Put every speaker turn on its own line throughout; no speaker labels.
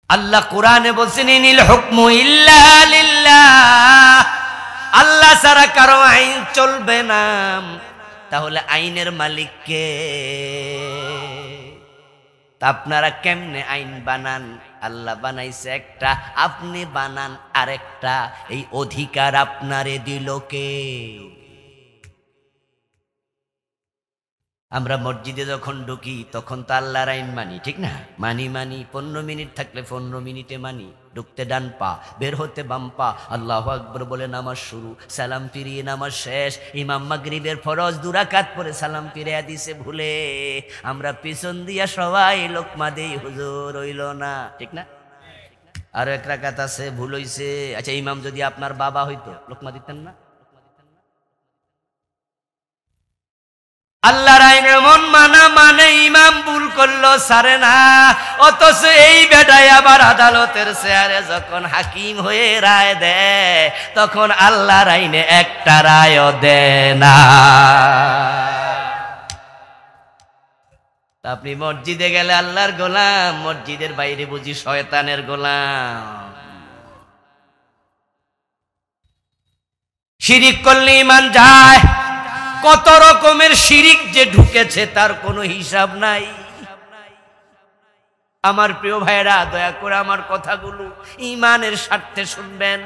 আল্লাহ কোরআনে বলছেন ইনিল হুকমু ইল্লা লিল্লাহ, আল্লাহ ছাড়া কারো আইন চলবে না। তাহলে আইনের মালিক কে? তা আপনারা কেমনে আইন বানান? আল্লাহ বানাইছে একটা, আপনি বানান আরেকটা। এই অধিকার আপনারে দিল কে? আমরা মসজিদে যখন ঢুকি তখন তো আল্লাহর আইন মানি, ঠিক না? মানি 15 মিনিট থাকলে 15 মিনিটে মানি। ঢুকতে ডান পা, বের হতে বাম পা, আল্লাহু আকবার বলে নামাজ শুরু, সালাম ফিরিয়ে নামাজ শেষ। ইমাম মাগরিবের ফরজ 2 রাকাত পরে সালাম ফিরিয়ে দিছে ভুলে, আমরা পিছন দিয়া সবাই লোকমা দেই, হুজুর হইল না, ঠিক না? আর 1 রাকাত আছে, ভুল হইছে। আচ্ছা, ইমাম যদি আপনার বাবা হইতো লোকমা দিতেন না? আল্লাহর আইন এমন মানা মানে ইমাম ভুল করলো সারে না, অথচ এই বেটায় আবার আদালতের চেয়ারে যখন হাকিম হয়ে রায় দেয় তখন আল্লাহর আইনে একটা রায়ও দেয় না। আপনি মসজিদে গেলে আল্লাহর গোলাম, মসজিদের বাইরে বুঝি শয়তানের গোলাম। শিরিক করলে ঈমান যায়। কত রকমের শিরিক যে ঢুকেছে তার কোনো হিসাব নাই। আমার প্রিয় ভাইরা, দয়া করে আমার কথাগুলো ঈমানের স্বার্থে শুনবেন।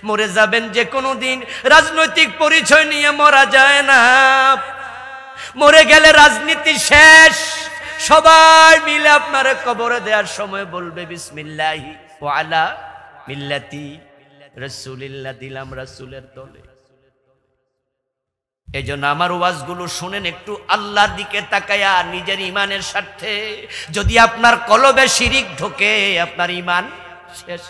মরে যাবেন যে কোনো দিন, রাজনৈতিক পরিচয় নিয়ে মরা যায় না। মরে গেলে রাজনীতি শেষ। সবাই মিলে আপনারে কবরে দেওয়ার সময় বলবে বিসমিল্লাহি ওয়া আলা মিল্লাতি রাসূলিল্লাহ, দিলাম রাসূলের দলে। এই জন্য আমার ওয়াজগুলো শুনেন একটু আল্লাহর দিকে তাকায়া, নিজের ইমানের স্বার্থে। যদি আপনার কলবে শিরিক ঢোকে আপনার ইমান শেষ।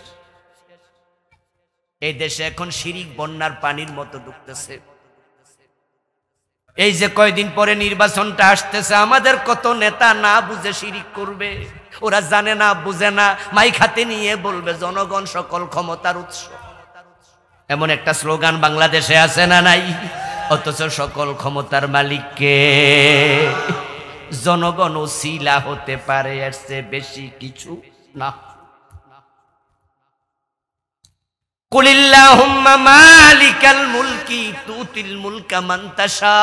এই দেশে এখন শিরিক বন্যার পানির মতো ঢুকতেছে। এই যে কয়দিন পরে নির্বাচনটা আসতেছে, আমাদের কত নেতা না বুঝে শিরিক করবে। ওরা জানে না, বুঝে না, মাইক হাতে নিয়ে বলবে জনগণ সকল ক্ষমতার উৎস। এমন একটা স্লোগান বাংলাদেশে আছে না নাই? অথচ সকল ক্ষমতার মালিক কে? জনগণ ওসিলা হতে পারে, এর চেয়ে বেশি কিছু না। কুলিল্লাহুম্মা মালিকাল মুলকি তুতিল মুলকা মান তাশা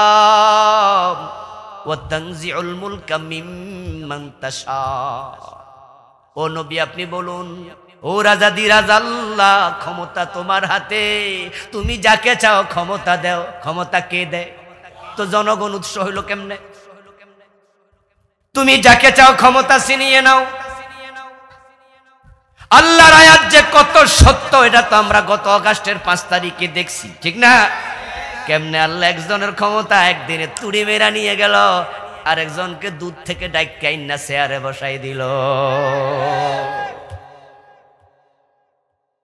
ওয়া তানজিউল মুলকা মিম্মান তাশা। ও নবী, আপনি বলুন, ও রাজাদিরাজ আল্লাহ, ক্ষমতা তোমার হাতে, তুমি যাকে চাও ক্ষমতা দাও। ক্ষমতা কে দেয়? তো জনগণ উৎস হইল কেমনে? তুমি যাকে চাও ক্ষমতা ছিনিয়ে নাও। আল্লাহর আয়াত যে কত সত্য এটা তো আমরা গত আগস্টের 5 তারিখে দেখছি, ঠিক না? কেমনে আল্লাহ একজনের ক্ষমতা একদিনে তুড়ি মেরা নিয়ে গেল, আর একজনকে দুধ থেকে ডাইকা না চেয়ারে বসাই দিল।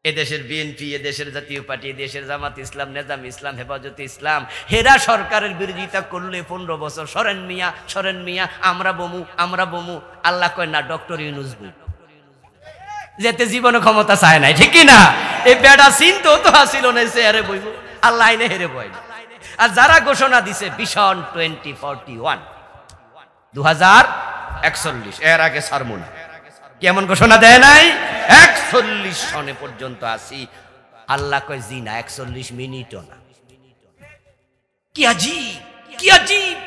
এদেশের বিএনপি, এদেশের জাতীয় পার্টি, এদেশের জামাত ইসলাম, নেজাম ইসলাম, হেফাজতে ইসলাম, হেরা সরকারের বিরোধিতা করলে 15 বছর সরেন মিয়া, সরেন মিয়া, আমরা বমু, আমরা বমু। আল্লাহ কয় না, ডক্টর ইউনূস বু, যেতে জীবনে ক্ষমতা চায় নাই, ঠিক না? এই বেড়া চিন্তা তো হাসিল না, চেয়ারে বইব, আল্লাহ আইনে হেরে বই। আর যারা ঘোষণা দিছে ভিশন 2041, 2041, এর আগে সারমুনা কেমন ঘোষণা দেয় নাই? 41 সনে পর্যন্ত আসি। আল্লাহ কয় জি না, 41 মিনিটও না। কি আজীব, কি আজীব,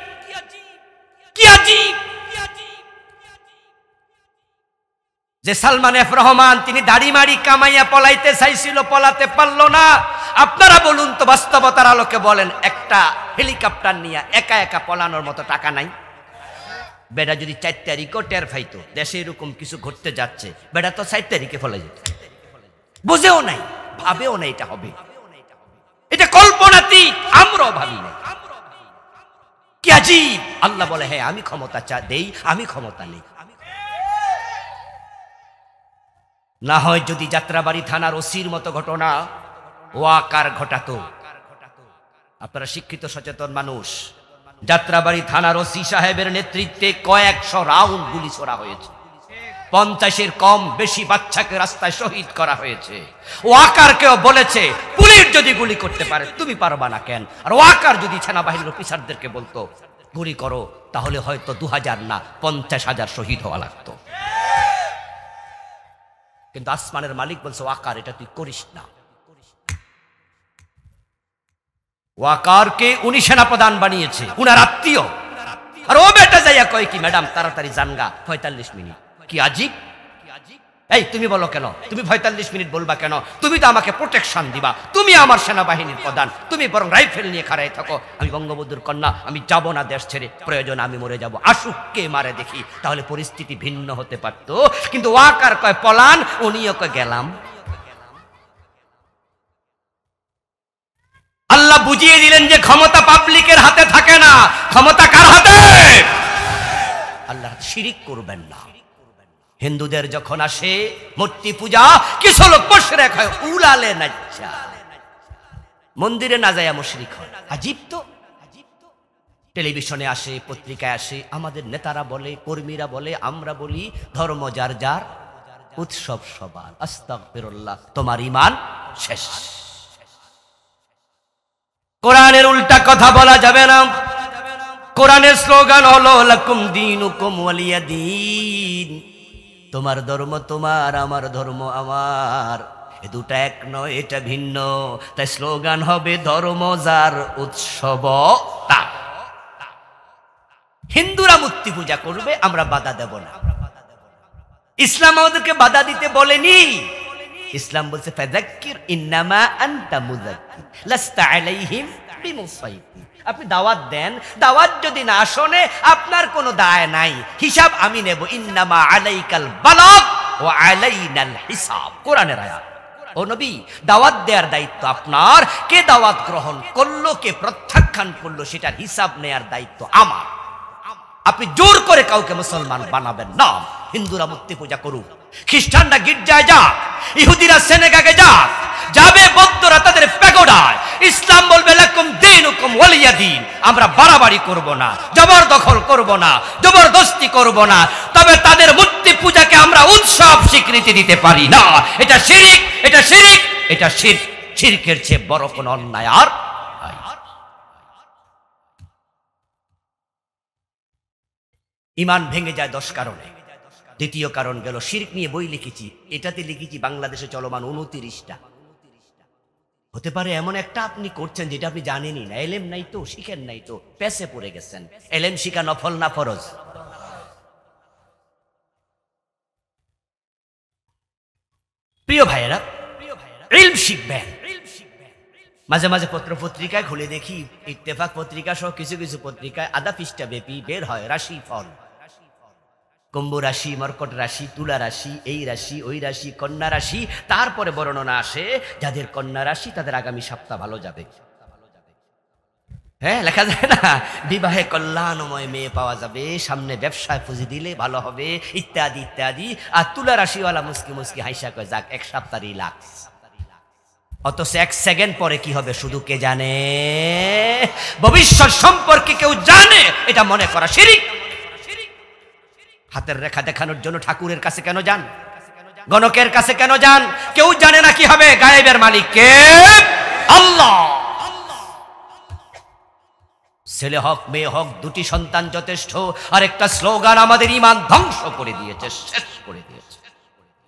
কি আজীব যে সালমান এফ রহমান তিনি দাড়ি মাড়ি কামাইয়া পলাইতে চাইছিল, পলাতে পারল না। আপনারা বলুন তো, বাস্তবতার আলোকে বলেন, একটা হেলিকপ্টার নিয়ে একা একা পলানোর মতো টাকা নাই? বেটা যদি 4 তারিখও টের পাইতো দেশে এরকম কিছু ঘটতে যাচ্ছে, বেটা তো 4 তারিখে ফলে যেত। বুঝেও নাই, ভাবেও নাই এটা হবে। এটা কল্পনাতীত, আমরাও ভাবি নাই। কি আজীব! আল্লাহ বলে, হ্যাঁ আমি ক্ষমতা দেই, আমি ক্ষমতা নেই। না হয় যদি যাত্রাবাড়ি থানার ওসির মতো ঘটনা ওয়াকার ঘটাতো। আপনারা শিক্ষিত সচেতন মানুষ, যাত্রাবাড়ি থানার ওসি সাহেবের নেতৃত্বে কয়েকশো রাউন্ড গুলি ছোড়া হয়েছে। 50-এর কম বেশি বাচ্চাকে রাস্তায় শহীদ করা হয়েছে। ওয়াকারকেও বলেছে, পুলিশ যদি গুলি করতে পারে তুমি পারবা না কেন? আর ওয়াকার যদি সেনাবাহিনীর অফিসারদেরকে বলতো গুলি করো, তাহলে হয়তো 2000 না 50,000 শহীদ হওয়া লাগতো। কিন্তু আসমানের মালিক বলছে ওয়াকার এটা তুই করিস না। ওয়াকারকে উনি সেনাপ্রধান বানিয়েছে, উনার আত্মীয়। আর ও বেটা যাইয়া কয় কি ম্যাডাম তাড়াতাড়ি জানগা 45 মিনিট। কি আজীব! এই তুমি বলো কেন? তুমি 45 মিনিট বলবা কেন? তুমি তো আমাকে প্রোটেকশন দিবা, তুমি আমার সেনাবাহিনীর প্রধান, তুমি বরং রাইফেল নিয়ে খাড়াই থাকো। আমি বঙ্গবন্ধুর কন্যা, আমি যাব না দেশ ছেড়ে, প্রয়োজন আমি মরে যাব, আসুক কে মারে দেখি। তাহলে পরিস্থিতি ভিন্ন হতে পারতো। কিন্তু ওয়াকার কয় পলান, উনিও কয় গেলাম। আল্লাহ বুঝিয়ে দিলেন যে ক্ষমতা পাবলিকের হাতে থাকে না, ক্ষমতা কার হাতে? আল্লাহ। শিরিক করবেন না। হিন্দুদের যখন আসে মূর্তি পূজা, কিছু লোক মুশরিক হয়, উলালে নাচ্চা মন্দিরে না যায় মুশরিক হয়। আজীব তো। টেলিভিশনে আসে, পত্রিকায় আসে, আমাদের নেতারা বলে, কর্মীরা বলে, আমরা বলি ধর্ম যার যার, উৎসব সবার। আস্তাগফিরুল্লাহ, তোমার ঈমান শেষ। কোরআনের উল্টা কথা বলা যাবে না। কোরআনের স্লোগান হলো লাকুম দীনুকুম ওয়ালিয়া দীন। তোমার ধর্ম তোমার, আমার ধর্ম আমার, এ দুটা এক নয়, এটা ভিন্ন। তাই স্লোগান হবে ধর্ম যার, উৎসব তার। হিন্দুরা মূর্তি পূজা করবে, আমরা বাধা দেব না। ইসলাম আমাদেরকে বাধা দিতে বলেনি। ইসলাম বলছে ফাযাক্কির ইন্নামা আনতা মুযাক্কির লাস্তা আলাইহিম বিমুসাইতির। আপনি দাওয়াত দেন, দাওয়াত যদি না শোনে আপনার কোনো দায় নাই, হিসাব আমি নেব। ইন্নামা আলাইকাল বালাগ ওয়া আলাইনাল হিসাব, কোরআনের আয়াত। ও নবী, দাওয়াত দেওয়ার দায়িত্ব আপনার, কে দাওয়াত গ্রহণ করলো, কে প্রত্যাখ্যান করলো, সেটার হিসাব নেয়ার দায়িত্ব আমার। আপনি জোর করে কাউকে মুসলমান বানাবেন না। হিন্দুরা মূর্তি পূজা করুক, খ্রিস্টানরা গির্জায় যাক, ইহুদিরা সিনেগাগে যাক, যাবে বৌদ্ধরা তাদের প্যাগোডায়। ইসলাম বলবে লাকুম দীনুকুম ওয়ালিয়া দীন। আমরা বাড়াবাড়ি করব না, জবরদখল করব না, জবরদস্তি করব না। তবে তাদের মূর্তি পূজাকে আমরা উৎসব স্বীকৃতি দিতে পারি না। এটা শিরক, এটা শিরক, এটা শিরক। শিরকের চেয়ে বড় কোনো অন্যায় আর নাই। ঈমান ভেঙে যায় 10 কারণে। দ্বিতীয় কারণ গেল শিরক নিয়ে বই লিখেছি, এটাতে লিখেছি বাংলাদেশে চলমান 29টা। হতে পারে এমন একটা আপনি করছেন যেটা আপনি জানেনই না, এলেম নাই তো, শিখেন নাই তো, পেছে পড়ে গেছেন। এলেম শিখা নফল না ফরজ? প্রিয় ভাইয়েরা, ইলম শিখবেন। মাঝে মাঝে পত্র পত্রিকায় খুলে দেখি, ইত্তেফাক পত্রিকা সহ কিছু কিছু পত্রিকায় আধা পৃষ্ঠা ব্যাপী বের হয় রাশি ফল। কুম্ভ রাশি, মর্কট রাশি, তুলা রাশি, এই রাশি, ওই রাশি, কন্যা রাশি। তারপরে বর্ণনা আসে যাদের কন্যা রাশি তাদের আগামী সপ্তাহ ভালো যাবে। হ্যাঁ, লেখা যায় না, বিবাহে কল্যাণময় মেয়ে পাওয়া যাবে, সামনে ব্যবসায় পুঁজি দিলে ভালো হবে, ইত্যাদি ইত্যাদি। আর তুলা রাশিওয়ালা মুস্কি মুস্কি হাইসা কয় যাক, এক সপ্তাহ রিল্যাক্স। অথচ 1 সেকেন্ড পরে কি হবে শুধু কে জানে। ভবিষ্যৎ সম্পর্কে কেউ জানে, এটা মনে করা শিরক। হাতের রেখা দেখানোর জন্য ঠাকুরের কাছে কেন যান? গণকের কাছে কেন যান? কেউ জানে না কি হবে। গায়েবের মালিক কে? আল্লাহ। ছেলে হোক মেয়ে হোক, দুটি সন্তান যথেষ্ট। আর একটা স্লোগান আমাদের ঈমান ধ্বংস করে দিয়েছে, শেষ করে দিয়েছে।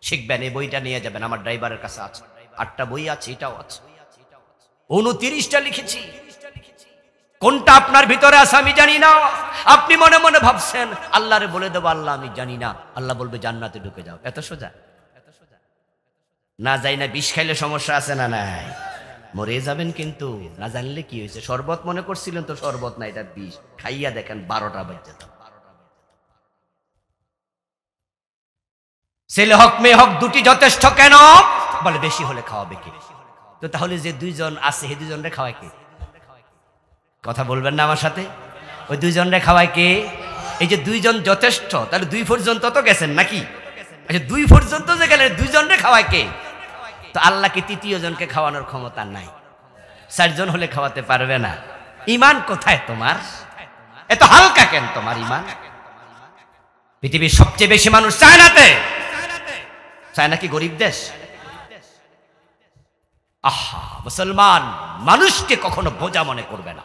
শিখবেন, এই বইটা নিয়ে যাবেন, আমার ড্রাইভারের কাছে আছে। 8টা বই আছে, এটাও আছে। 29টা লিখেছি। কোনটা আপনার ভিতরে আছে আমি জানি না। আপনি মনে মনে ভাবছেন আল্লাহরে বলে দেবো আল্লাহ আমি জানি না, আল্লাহ বলবে জান্নাতে ঢুকে যাও। এত সোজা না? যাই না, বিষ খাইলে সমস্যা আছে না? নাই, মরে যাবেন। কিন্তু না জানলে কি হয়েছে? শরবত মনে করছিলেন তো শরবত না, এটা বিষ। খাইয়া দেখেন 12টা বাজে। ছেলে হোক মেয়ে হোক, দুটি যথেষ্ট। কেন বলে? বেশি হলে খাওয়াবে কে? তো তাহলে যে 2 জন আছে, সেই 2 জনরে খাওয়ায় কে? কথা বলবেন না আমার সাথে? ওই 2 জনরে খাওয়ায় কে? এই যে 2 জন যথেষ্ট, তাহলে 2 পর্যন্ত তো গেছেন নাকি? আচ্ছা, 2 পর্যন্ত যে গেলেন, 2 জনরে খাওয়ায় কে? তো আল্লাহকে 3য় জনকে খাওয়ানোর ক্ষমতা নাই। 4 জন হলে খাওয়াতে পারবে না। ঈমান কোথায় তোমার? এত হালকা কেন তোমার ঈমান? পৃথিবীর সবচেয়ে বেশি মানুষ চায়নাতে। চায়না কি গরিব দেশ? আহা, মুসলমান মানুষকে কখনো বোঝা মনে করবে না,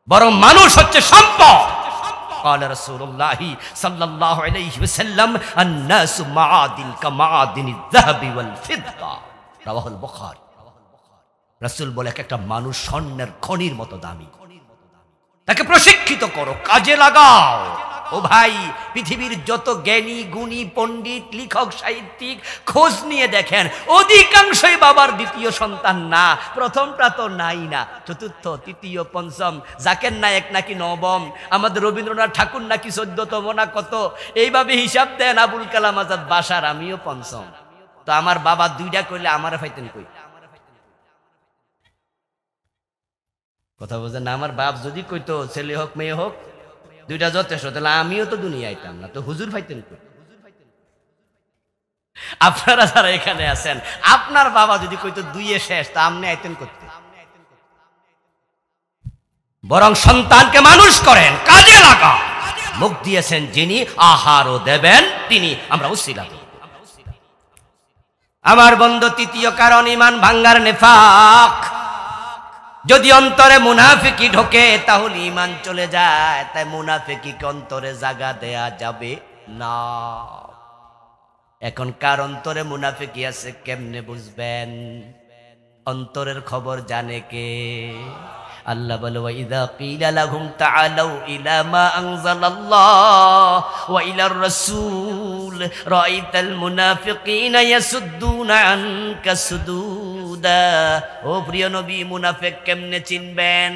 বরং মানুষ হচ্ছে সম্পদ। قال رسول الله صلى الله عليه وسلم الناس معادن كمعادن الذهب والفضة رواه البخاري রাসূল বলে একটা মানুষ স্বর্ণের খনির মতো দামি তাকে প্রশিক্ষিত করো কাজে লাগাও ও ভাই পৃথিবীর যত জ্ঞানী গুণী পণ্ডিত লেখক সাহিত্যিক খোঁজ নিয়ে দেখেন অধিকাংশই বাবার দ্বিতীয় সন্তান না প্রথমটা তো নাই না চতুর্থ তৃতীয় পঞ্চম জাকির নায়েক নাকি নবম আমাদের রবীন্দ্রনাথ ঠাকুর নাকি 14তম না কত এইভাবে হিসাব দেন আবুল কালাম আজাদ বাসার আমিও পঞ্চম তো আমার বাবা দুইটা কইলে আমারে পাইতেন কই কথা বুঝেন না আমার বাপ যদি কইতো ছেলে হোক মেয়ে হোক দুইটা যথেষ্ট তাহলে আমিও তো দুনিয়া আইতাম না তো হুজুর পাইতেন কই আপনারা যারা এখানে আছেন আপনার বাবা যদি কইতো দুইয়ে শেষ তা আপনি আইতেন করতে বরং সন্তানকে মানুষ করেন কাজে লাগা মুখ দিয়েছেন যিনি আহারও দেবেন তিনি আমরা উসিলা দেব আমার বন্ধু তৃতীয় কারণ ঈমান ভাঙ্গার নিফাক যদি অন্তরে মুনাফিকি ঢোকে তাহলে ঈমান চলে যায় তাই মুনাফিকিকে অন্তরে জায়গা দেয়া যাবে না এখন কার অন্তরে মুনাফিকি আছে কেমনে বুঝবেন অন্তরের খবর জানে কে আল্লাহ বলে ওয়া ইযা কিলা লাহুম তাআলু ইলা মা আনজালাল্লাহ ওয়া ইলার রাসূল রাআইতাল মুনাফিকিনা ইয়াসুদ্দুনা আনকা সুদুদা ও প্রিয় নবী মুনাফিক কেমনে চিনবেন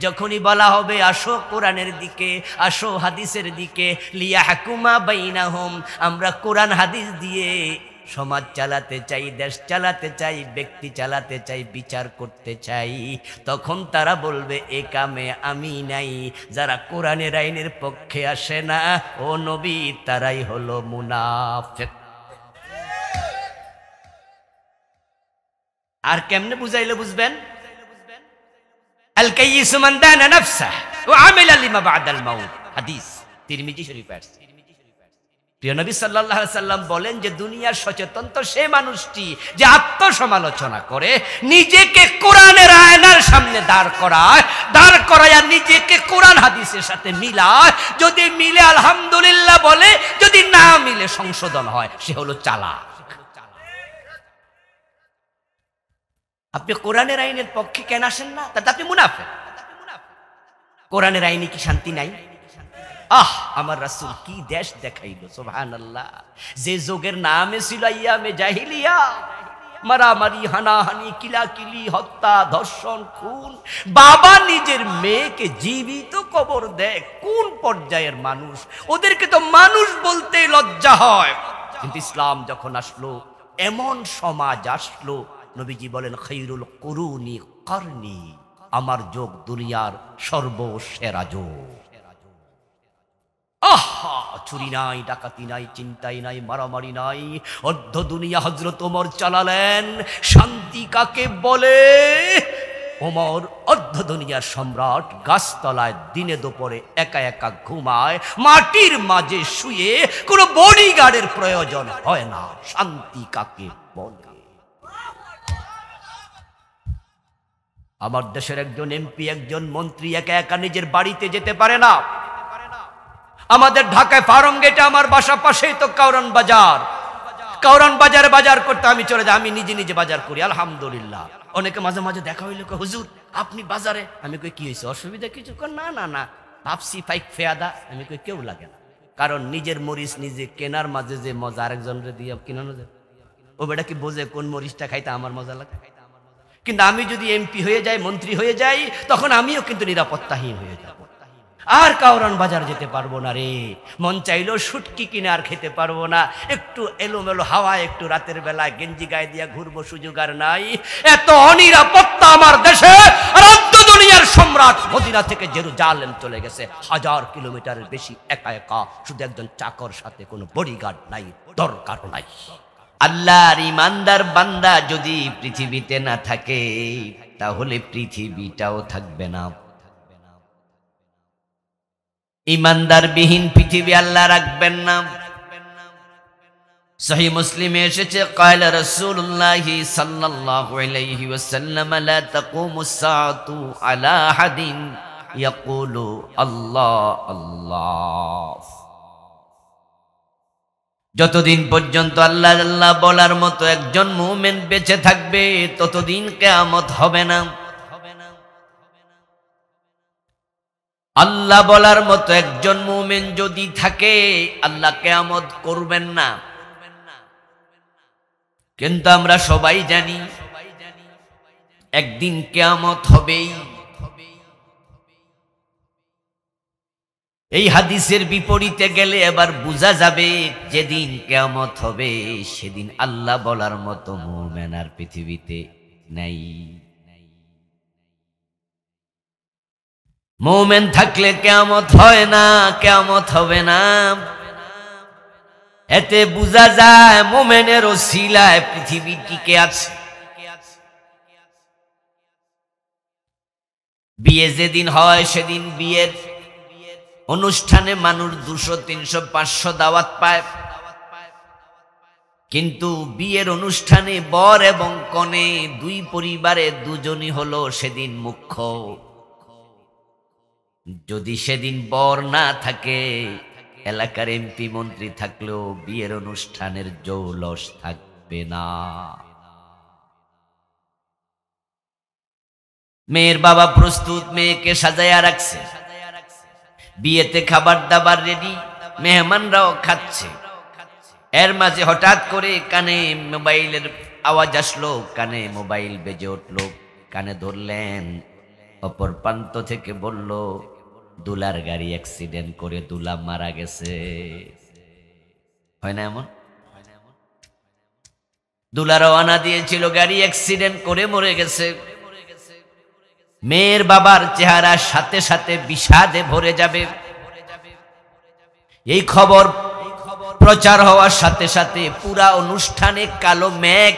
যখনই বলা হবে আসো কোরআনের দিকে আসো হাদিসের দিকে লিয়াহকুমা বাইনাহুম আমরা কোরআন হাদিস দিয়ে সমাজ চালাতে চাই দেশ চালাতে চাই ব্যক্তি চালাতে চাই বিচার করতে চাই তখন তারা বলবে এ কামে আমি নাই যারা কোরআনের আইনের পক্ষে আসে না ও নবী তারাই হলো মুনাফিক আর কেমনে বুঝাইলে বুঝবেন আল কাইয়িসু মান দানা নাফসাহু ওয়া আমিলা লিমা বা'দাল মাউত হাদিস তিরমিজি শরীফে আছে প্রিয় নবী সাল্লাল্লাহু আলাইহি সাল্লাম বলেন যে দুনিয়ার সচেতন তো সে মানুষটি যে আত্মসমালোচনা করে নিজেকে কোরআনের আয়নার সামনে দাঁড় করায় নিজেকে কোরআন হাদিসের সাথে মিলায় যদি মিলে আলহামদুলিল্লাহ বলে যদি না মিলে সংশোধন হয় সে হলো চালাক আপনি কোরআনের আইনের পক্ষে কেন আসেন না তাতে আপনি মুনাফিক কোরআনের আইনে কি শান্তি নাই আমার রাসূল কি দেশ দেখাইল সুবহানাল্লাহ যে যোগের নামে ছিল আইয়ামে জাহিলিয়া মারামারি হানাহানি কিলাকিলি হত্যা ধর্ষণ খুন বাবা নিজের মেয়েকে জীবিত কবর দেয় কোন পর্যায়ের মানুষ ওদেরকে তো মানুষ বলতে লজ্জা হয় কিন্তু ইসলাম যখন আসলো এমন সমাজ আসলো নবীজি বলেন খায়রুল কুরুনি করনি আমার যোগ দুনিয়ার সর্বসেরা যোগ চুরি নাই ডাকাতি নাই চিন্তাই নাই মারামারি নাই অর্ধ দুনিয়া হযরত ওমর চালালেন শান্তি কাকে বলে ওমর অর্ধ দুনিয়ার সম্রাট গাছতলায় দিনে দুপুরে একা একা ঘুমায় মাটির মাঝে শুয়ে কোনো বডিগার্ডের প্রয়োজন হয় না শান্তি কাকে বলে আমার দেশের একজন এমপি একজন মন্ত্রী একা একা নিজের বাড়িতে যেতে পারে না আমাদের ঢাকায় ফার্ম গেটে আমার বাসা পাশেই তো কাউরান বাজারে বাজার করতে আমি চলে যাই আমি নিজে নিজে বাজার করি আলহামদুলিল্লাহ অনেকে মাঝে মাঝে দেখা হইলো হুজুর আপনি বাজারে আমি কই কি হয়েছে অসুবিধা কিছু না না না ভাবছি ফাইক ফেয়াদা আমি কই কেউ লাগে না কারণ নিজের মরিচ নিজে কেনার মাঝে যে মজা আরেকজনের দিয়ে কিনানো যায় ও বেটা কি বোঝে কোন মরিচটা খাইতে আমার মজা লাগে কিন্তু আমি যদি এমপি হয়ে যাই মন্ত্রী হয়ে যাই তখন আমিও কিন্তু নিরাপত্তাহীন হয়ে যাব আর কাউরান বাজার যেতে পারবো না রে মন চাইলো শুটকি কিনে আর খেতে পারবো না একটু এলোমেলো হাওয়া একটু রাতের বেলায় গেঞ্জি গায়ে দিয়া ঘুরবো সুযোগ আর নাই এত অনিরাপত্তা আমার দেশে রাজ্য দুনিয়ার সম্রাট মদিনা থেকে জেরুজালেম চলে গেছে 1000 কিলোমিটারের বেশি একা একা শুধু একজন চাকর সাথে কোনো বডিগার্ড নাই দরকার নাই আল্লাহর ইমানদার বান্দা যদি পৃথিবীতে না থাকে তাহলে পৃথিবীটাও থাকবে না ইমানদার বিহীন পৃথিবী আল্লাহ রাখবেন না সহিহ মুসলিমে এসেছে قال رسول الله صلى الله عليه وسلم لا تقوم الساعة على أحد ইয়াকুলু আল্লাহ আল্লাহ। যতদিন পর্যন্ত আল্লাহ আল্লাহ বলার মতো একজন মুমিন বেঁচে থাকবে ততদিন কিয়ামত হবে না। আল্লাহ বলার মতো একজন মুমিন যদি থাকে আল্লাহ কিয়ামত করবেন না। কিন্তু আমরা সবাই জানি একদিন কিয়ামত হবেই। এই হাদিসের বিপরীতে গেলে এবার বোঝা যাবে যেদিন কিয়ামত হবে সেদিন আল্লাহ বলার মতো মুমিন আর পৃথিবীতে নাই। মুমিন থাকলে কিয়ামত হয় না, কিয়ামত হবে না। এতে বোঝা যায় মুমিনের ওসিলায় পৃথিবী টিকে আছে। বিয়ে যেদিন হয় সেদিন বিয়ের অনুষ্ঠানে মানুষ 200, 300, 500 দাওয়াত পায়, কিন্তু বিয়ের অনুষ্ঠানে বর এবং কনে দুই পরিবারে দুজনই হলো সেদিন মুখ্য। যদি সেদিন বর না থাকে এলাকার এমপি মন্ত্রী থাকলেও বিয়ের অনুষ্ঠানের জৌলস থাকবে না। মেয়ের বাবা প্রস্তুত, মেয়েকে সাজায়া রাখছে, বিয়েতে খাবার দাবার রেডি, মেহমানরাও খাচ্ছে। এর মাঝে হঠাৎ করে কানে মোবাইলের আওয়াজ আসলো, কানে মোবাইল বেজে উঠলো, কানে ধরলেন। অপর প্রান্ত থেকে বলল দুলার গাড়ি অ্যাক্সিডেন্ট করে দুলা মারা গেছে। হয় না এমন? দুলা রওনা দিয়েছিল, গাড়ি অ্যাক্সিডেন্ট করে মরে গেছে। মেয়ের বাবার চেহারা সাথে সাথে বিষাদে ভরে যাবে। এই খবর প্রচার হওয়ার সাথে সাথে পুরা অনুষ্ঠানে কালো মেঘ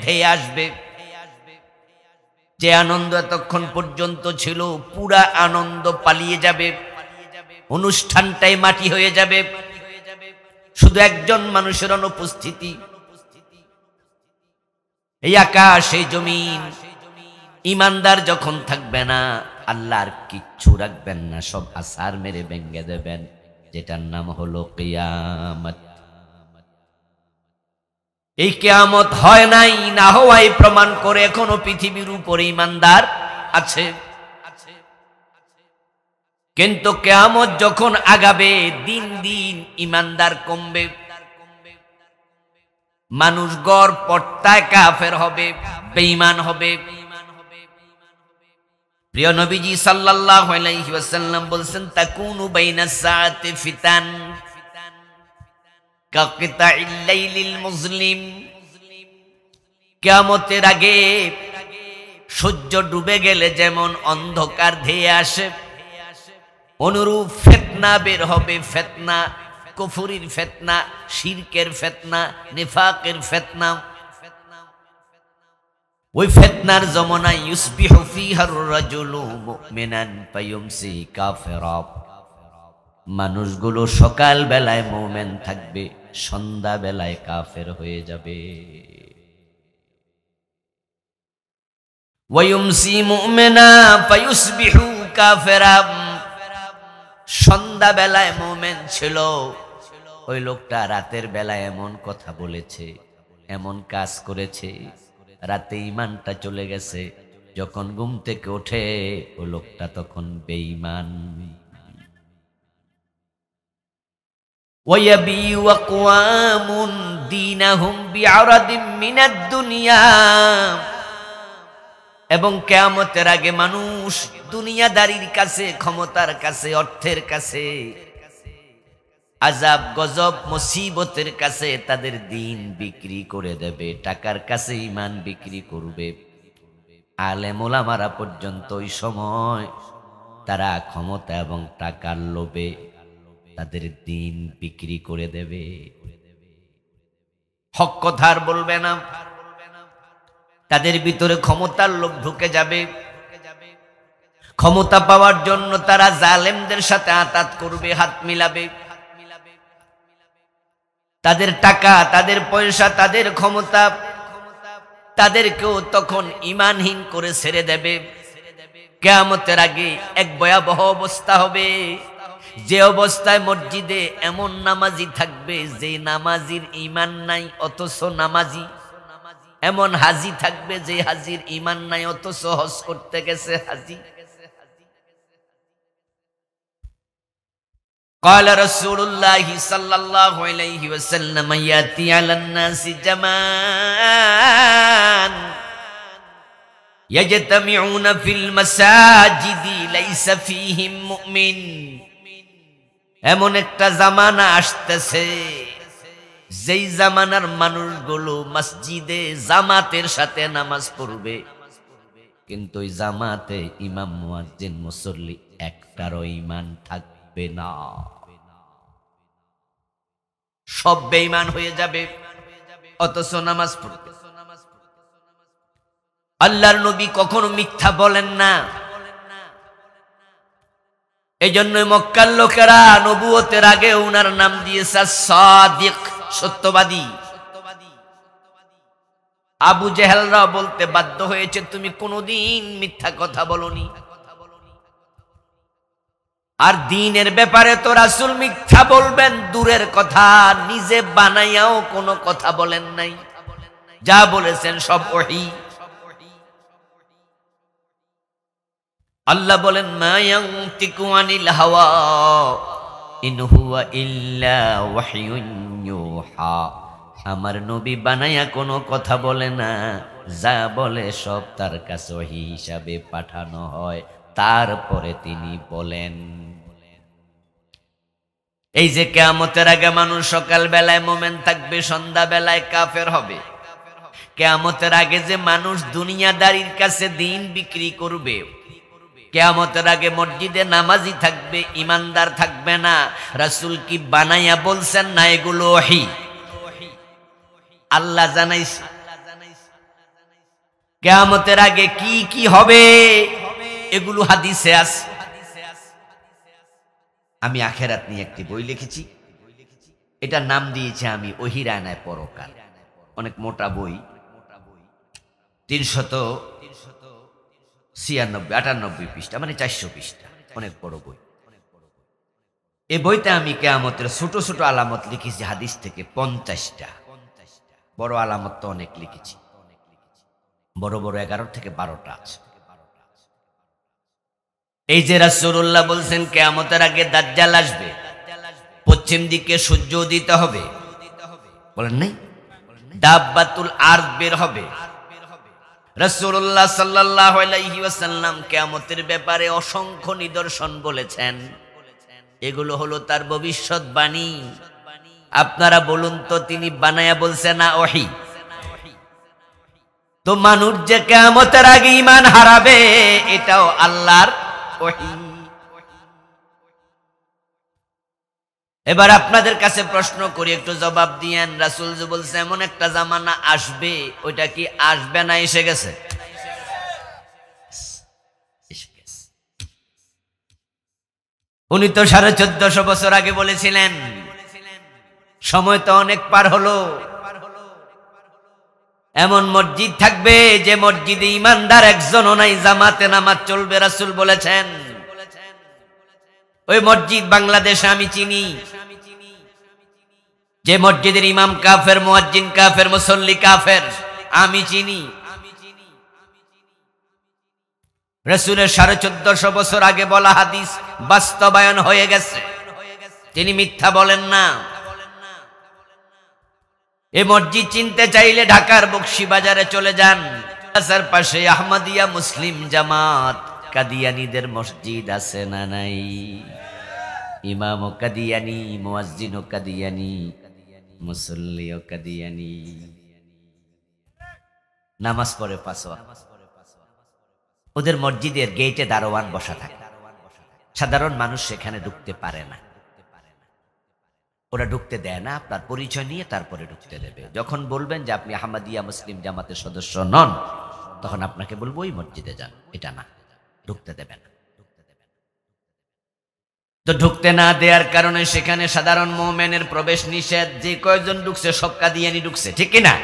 ধেয়ে আসবে। যে আনন্দ এতক্ষণ পর্যন্ত ছিল পুরা আনন্দ পালিয়ে যাবে, অনুষ্ঠানটাই মাটি হয়ে যাবে। শুধু একজন মানুষের অনুপস্থিতি। এই আকাশ, এই জমিন, ইমানদার যখন থাকবে না আল্লাহর কিচ্ছু রাখবেন না, সব আসার মেরে ভেঙে দেবেন, যেটার নাম হলো কিয়ামত। এই কিয়ামত হয় নাই, না হওয়াই প্রমাণ করে এখনো পৃথিবীর উপরে ইমানদার আছে। কিন্তু কিয়ামত যখন আগাবে দিন দিন ইমানদার কমবে, মানুষ গড় পট্টায় কাফের হবে, বেঈমান হবে। প্রিয় নবীজি সাল্লাল্লাহু আলাইহি ওয়াসাল্লাম বলেছেন তাকুনু বাইনাস সাআতি ফিতান কাকিতাইল লাইলিল মুজলিম। কিয়ামতের আগে সূর্য ডুবে গেলে যেমন অন্ধকার ধেয়ে আসে, অনুরূপ ফিতনা বের হবে। ফিতনা, কুফরির ফিতনা, শিরকের ফিতনা, নিফাকের ফিতনা। ওই ফিতনার জমানায় ইউসবিহু ফিহার রাজুলু মুমিনান ফায়ুমসি কাফিরা। মানুষগুলো সকাল বেলায় মুমিন থাকবে, সন্ধ্যা বেলায় কাফের হয়ে যাবে। ওয়ায়ুমসি মুমিনা ফায়ুসবিহু কাফিরা। সন্ধ্যা বেলায় মুমিন ছিল, ওই লোকটা রাতের বেলায় এমন কথা বলেছে, এমন কাজ করেছে, রাতে ইমানটা চলে গেছে। যখন ঘুম থেকে ওঠে ওই লোকটা তখন বেঈমান। ওয়ায়াবিউ আকওয়ামুন দীনাহুম বিআরাদিম মিনাদ দুনিয়া। এবং কিয়ামতের আগে মানুষ দুনিয়াদারির কাছে, ক্ষমতার কাছে, অর্থের কাছে, আযাব গজব মুসিবতের কাছে তাদের দিন বিক্রি করে দেবে, টাকার কাছে ঈমান বিক্রি করবে। আলেম ওলামারা পর্যন্ত ওই সময় তারা ক্ষমতা এবং টাকার লোভে তাদের দিন বিক্রি করে দেবে। হক কথা আর বলবে না, তাদের ভিতরে ক্ষমতার লোভ ঢুকে যাবে। ক্ষমতা পাওয়ার জন্য তারা জালেমদের সাথে আতাত করবে, হাত মিলাবে। তাদের টাকা, তাদের পয়সা, তাদের ক্ষমতা তাদেরকেও তখন ঈমানহীন করে ছেড়ে দেবে। কিয়ামতের আগে এক ভয়াবহ অবস্থা হবে, যে অবস্থায় মসজিদে এমন নামাজি থাকবে যে নামাজির ঈমান নাই অথচ নামাজি, এমন হাজি থাকবে যে হাজির ঈমান নাই অথচ হজ করতে গেছে হাজি। قال رسول الله صلى الله عليه وسلم ياتي على الناس زمان يجتمعون في المساجد ليس فيهم مؤمن। এমন একটা জামানা আসতেছে যেই জামানার মানুষগুলো মসজিদে জামাতের সাথে নামাজ পড়বে, কিন্তু ওই জামাতে ইমাম মুয়াজ্জিন মুসল্লি একটারও ঈমান থাকবে না, সব বেঈমান হয়ে যাবে অথচ নামাজ পড়বে। আল্লাহর নবী কখনো মিথ্যা বলেন না, এই জন্য মক্কার লোকেরা নবুয়তের আগে উনার নাম দিয়েছে সাদিক, সত্যবাদী। আবু জেহেলরা বলতে বাধ্য হয়েছে তুমি কোনোদিন মিথ্যা কথা বলনি। আর দ্বীনের ব্যাপারে তো রাসূল মিথ্যা বলবেন দূরের কথা, নিজে বানাইয়াও কোনো কথা বলেন নাই, যা বলেছেন সব ওহী। আল্লাহ বলেন মা ইয়ানতিকু আনিল হাওয়া ইন হুয়া ইল্লা ওয়াহয়ুন ইউহা। আমার নবী বানায়া কোনো কথা বলে না, যা বলে সব তার কাছে ওহী হিসাবে পাঠানো হয়, তারপরে তিনি বলেন। এই যে কিয়ামতের আগে মানুষ সকাল বেলায় মুমিন থাকবে, সন্ধ্যা বেলায় কাফের হবে। কিয়ামতের আগে যে মানুষ দুনিয়াদারির কাছে দিন বিক্রি করবে, কিয়ামতের আগে মসজিদে নামাজি থাকবে, ইমানদার থাকবে না। রাসূল কি বানাইয়া বলছেন না? এগুলো ওহী, আল্লাহ জানাইছে। কিয়ামতের আগে কি কি হবে এগুলো হাদিসে আছে। আমি আখিরাত নিয়ে একটি বই লিখেছি, এটার নাম দিয়েছি আমি ওহীর আয়নায় পরকাল। অনেক মোটা বই, 396-98 পৃষ্ঠা, মানে 400 পৃষ্ঠা, অনেক বড় বই। এই বইতে আমি কিয়ামতের ছোট ছোট আলামত লিখেছি হাদিস থেকে 50টা। বড় আলামত তো অনেক লিখেছি, বড় বড় 11 থেকে 12টা আছে। এই যে রাসূলুল্লাহ বলছেন কিয়ামতের আগে দাজ্জাল আসবে, পশ্চিম দিকে সূর্য উদিত হবে, বলেন নাই? দাব্বাতুল আরদ বের হবে। রাসূলুল্লাহ সাল্লাল্লাহু আলাইহি ওয়াসাল্লাম কিয়ামতের ব্যাপারে অসংখ্য নিদর্শন বলেছেন, এগুলো হলো তার ভবিষ্যৎবাণী। আপনারা বলুন তো তিনি বানায়া বলছে না ওহী? তো মানুষ যে কিয়ামতের আগে ঈমান হারাবে এটাও আল্লাহর ওহী। এবার আপনাদের কাছে প্রশ্ন করি, একটু জবাব দিয়েন। রাসূল যে বলছে এমন একটা জামানা আসবে, ওইটা কি আসবে না এসে গেছে? উনি তো 1450 বছর আগে বলেছিলেন, সময় তো অনেক পার হলো। এমন মসজিদ থাকবে যে মসজিদে ইমানদার একজনও নাই, জামাতে নামাজ চলবে, রাসূল বলেছেন। ওই মসজিদ বাংলাদেশে আমি চিনি, যে মসজিদের ইমাম কাফের, মুয়াজ্জিন কাফের, মুসল্লি কাফের, আমি চিনি। রাসূলের 1450 বছর আগে বলা হাদিস বাস্তবায়ন হয়ে গেছে, তিনি মিথ্যা বলেন না। এই মসজিদ চিনতে চাইলে ঢাকার বকশীবাজারে চলে যান, রাস্তার পাশে আহমদিয়া মুসলিম জামাত কাদিয়ানীদের মসজিদ আছে না নাই? ইমাম ও কাদিয়ানী, মুয়াজ্জিন ও কাদিয়ানী, মুসল্লি ও কাদিয়ানী, নামাজ পড়ে 5 ওয়াক্ত। ওদের মসজিদের গেটে দারোয়ান বসা থাকে, সাধারণ মানুষ সেখানে ঢুকতে পারে না, ওরা ঢুকতে দেয় না। আপনার পরিচয় নিয়ে তারপরে ঢুকতে দেবে। যখন বলবেন যে আপনি আহমদিয়া মুসলিম জামাতের সদস্য নন, তখন আপনাকে বলবো ওই মসজিদে যান, এটা না, ঢুকতে দেবে না। তো ঢুকতে না দেওয়ার কারণে সেখানে সাধারণ মুমিনের প্রবেশ নিষেধ। যে কয়জন ঢুকছে সব কাদিয়ানি ঢুকছে, ঠিক কিনা?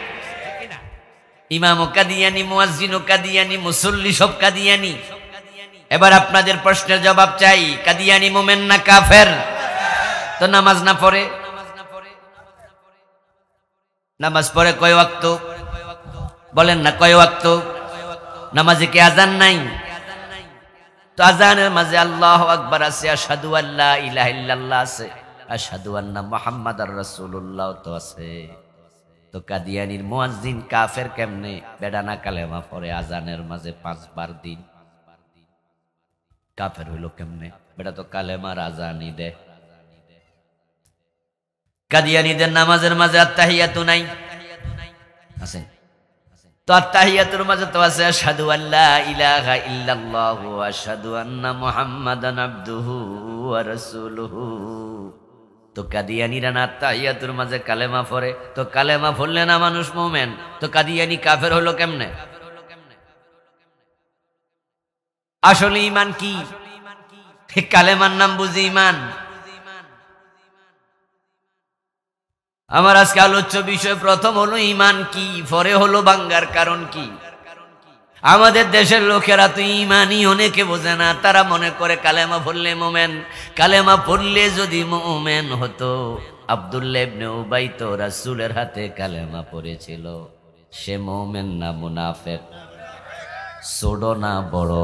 ইমাম ও কাদিয়ানি, মুয়াজ্জিন ও কাদিয়ানি, মুসল্লি সব কাদিয়ানি। এবার আপনাদের প্রশ্নের জবাব চাই, কাদিয়ানি মুমিন না কাফের? তো নামাজ না পড়ে? নামাজ পড়ে কয় ওয়াক্ত? বলেন না কয় ওয়াক্ত? নামাজে কি আজান নাই? তো আজানের মাঝে আল্লাহু আকবার আছে, আশহাদু আল্লা ইলাহা ইল্লাল্লাহ আছে, আশহাদু আন্না মুহাম্মাদার রাসূলুল্লাহ তো আছে। তো কাদিয়ানির মুয়াজ্জিন কাফের কেমনে? বেডানা কালেমা পড়ে আজানের মাঝে 5 বার দিন, কাফের হইল কেমনে? বেটা তো কালেমার আজানই দে। কাদিয়ানীদের নামাজের মাঝে আত্তাহিয়াতু নাই, আছে? তো আত্তাহিয়াতুর মাঝে তো আছে আশহাদু আল্লা ইলাহা ইল্লাল্লাহু ওয়া আশহাদু আন্না মুহাম্মাদান আবদুহু ওয়া রাসূলুহু। তো কাদিয়ানীরা না আত্তাহিয়াতুর মাঝে কালেমা পড়ে, তো কালেমা পড়লে না মানুষ মুমিন, তো কাদিয়ানী কাফের হলো কেমনে? আসলে ঈমান কি? কালেমার নাম বুঝি ঈমান? আমার আজকে আলোচ্য বিষয় প্রথম হলো ঈমান কি, পরে হলো ভাঙ্গার কারণ কি। আমাদের দেশের লোকেরা তো ঈমানই অনেকে বোঝে না, তারা মনে করে কালেমা পড়লে মুমিন। কালেমা পড়লে যদি মুমিন হতো, আব্দুল্লাহ ইবনে উবাই তো রাসূলের হাতে কালেমা পড়েছিল, সে মুমিন না মুনাফিক? ছোট না বড়?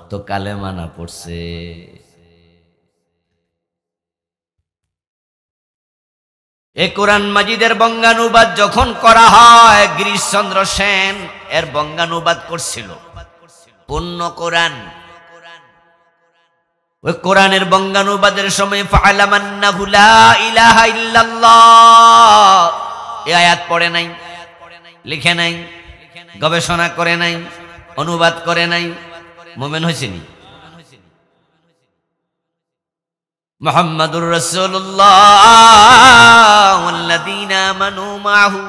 তো কালেমা না পড়ছে। এ কোরআন মাজিদের বঙ্গানুবাদ যখন করা হয়, গিরিশচন্দ্র সেন এর বঙ্গানুবাদ করছিল পূর্ণ কোরআন। ওই কোরআনের বঙ্গানুবাদের সময় ফা'আলাম আন্নাহু লা ইলাহা ইল্লাল্লাহ এই আয়াত পড়ে নাই, লিখে নাই, গবেষণা করে নাই, অনুবাদ করে নাই, মুমিন হইছেনি? মুহাম্মাদুর রাসূলুল্লাহ ওয়াল্লাযীনা আমানু মাহু,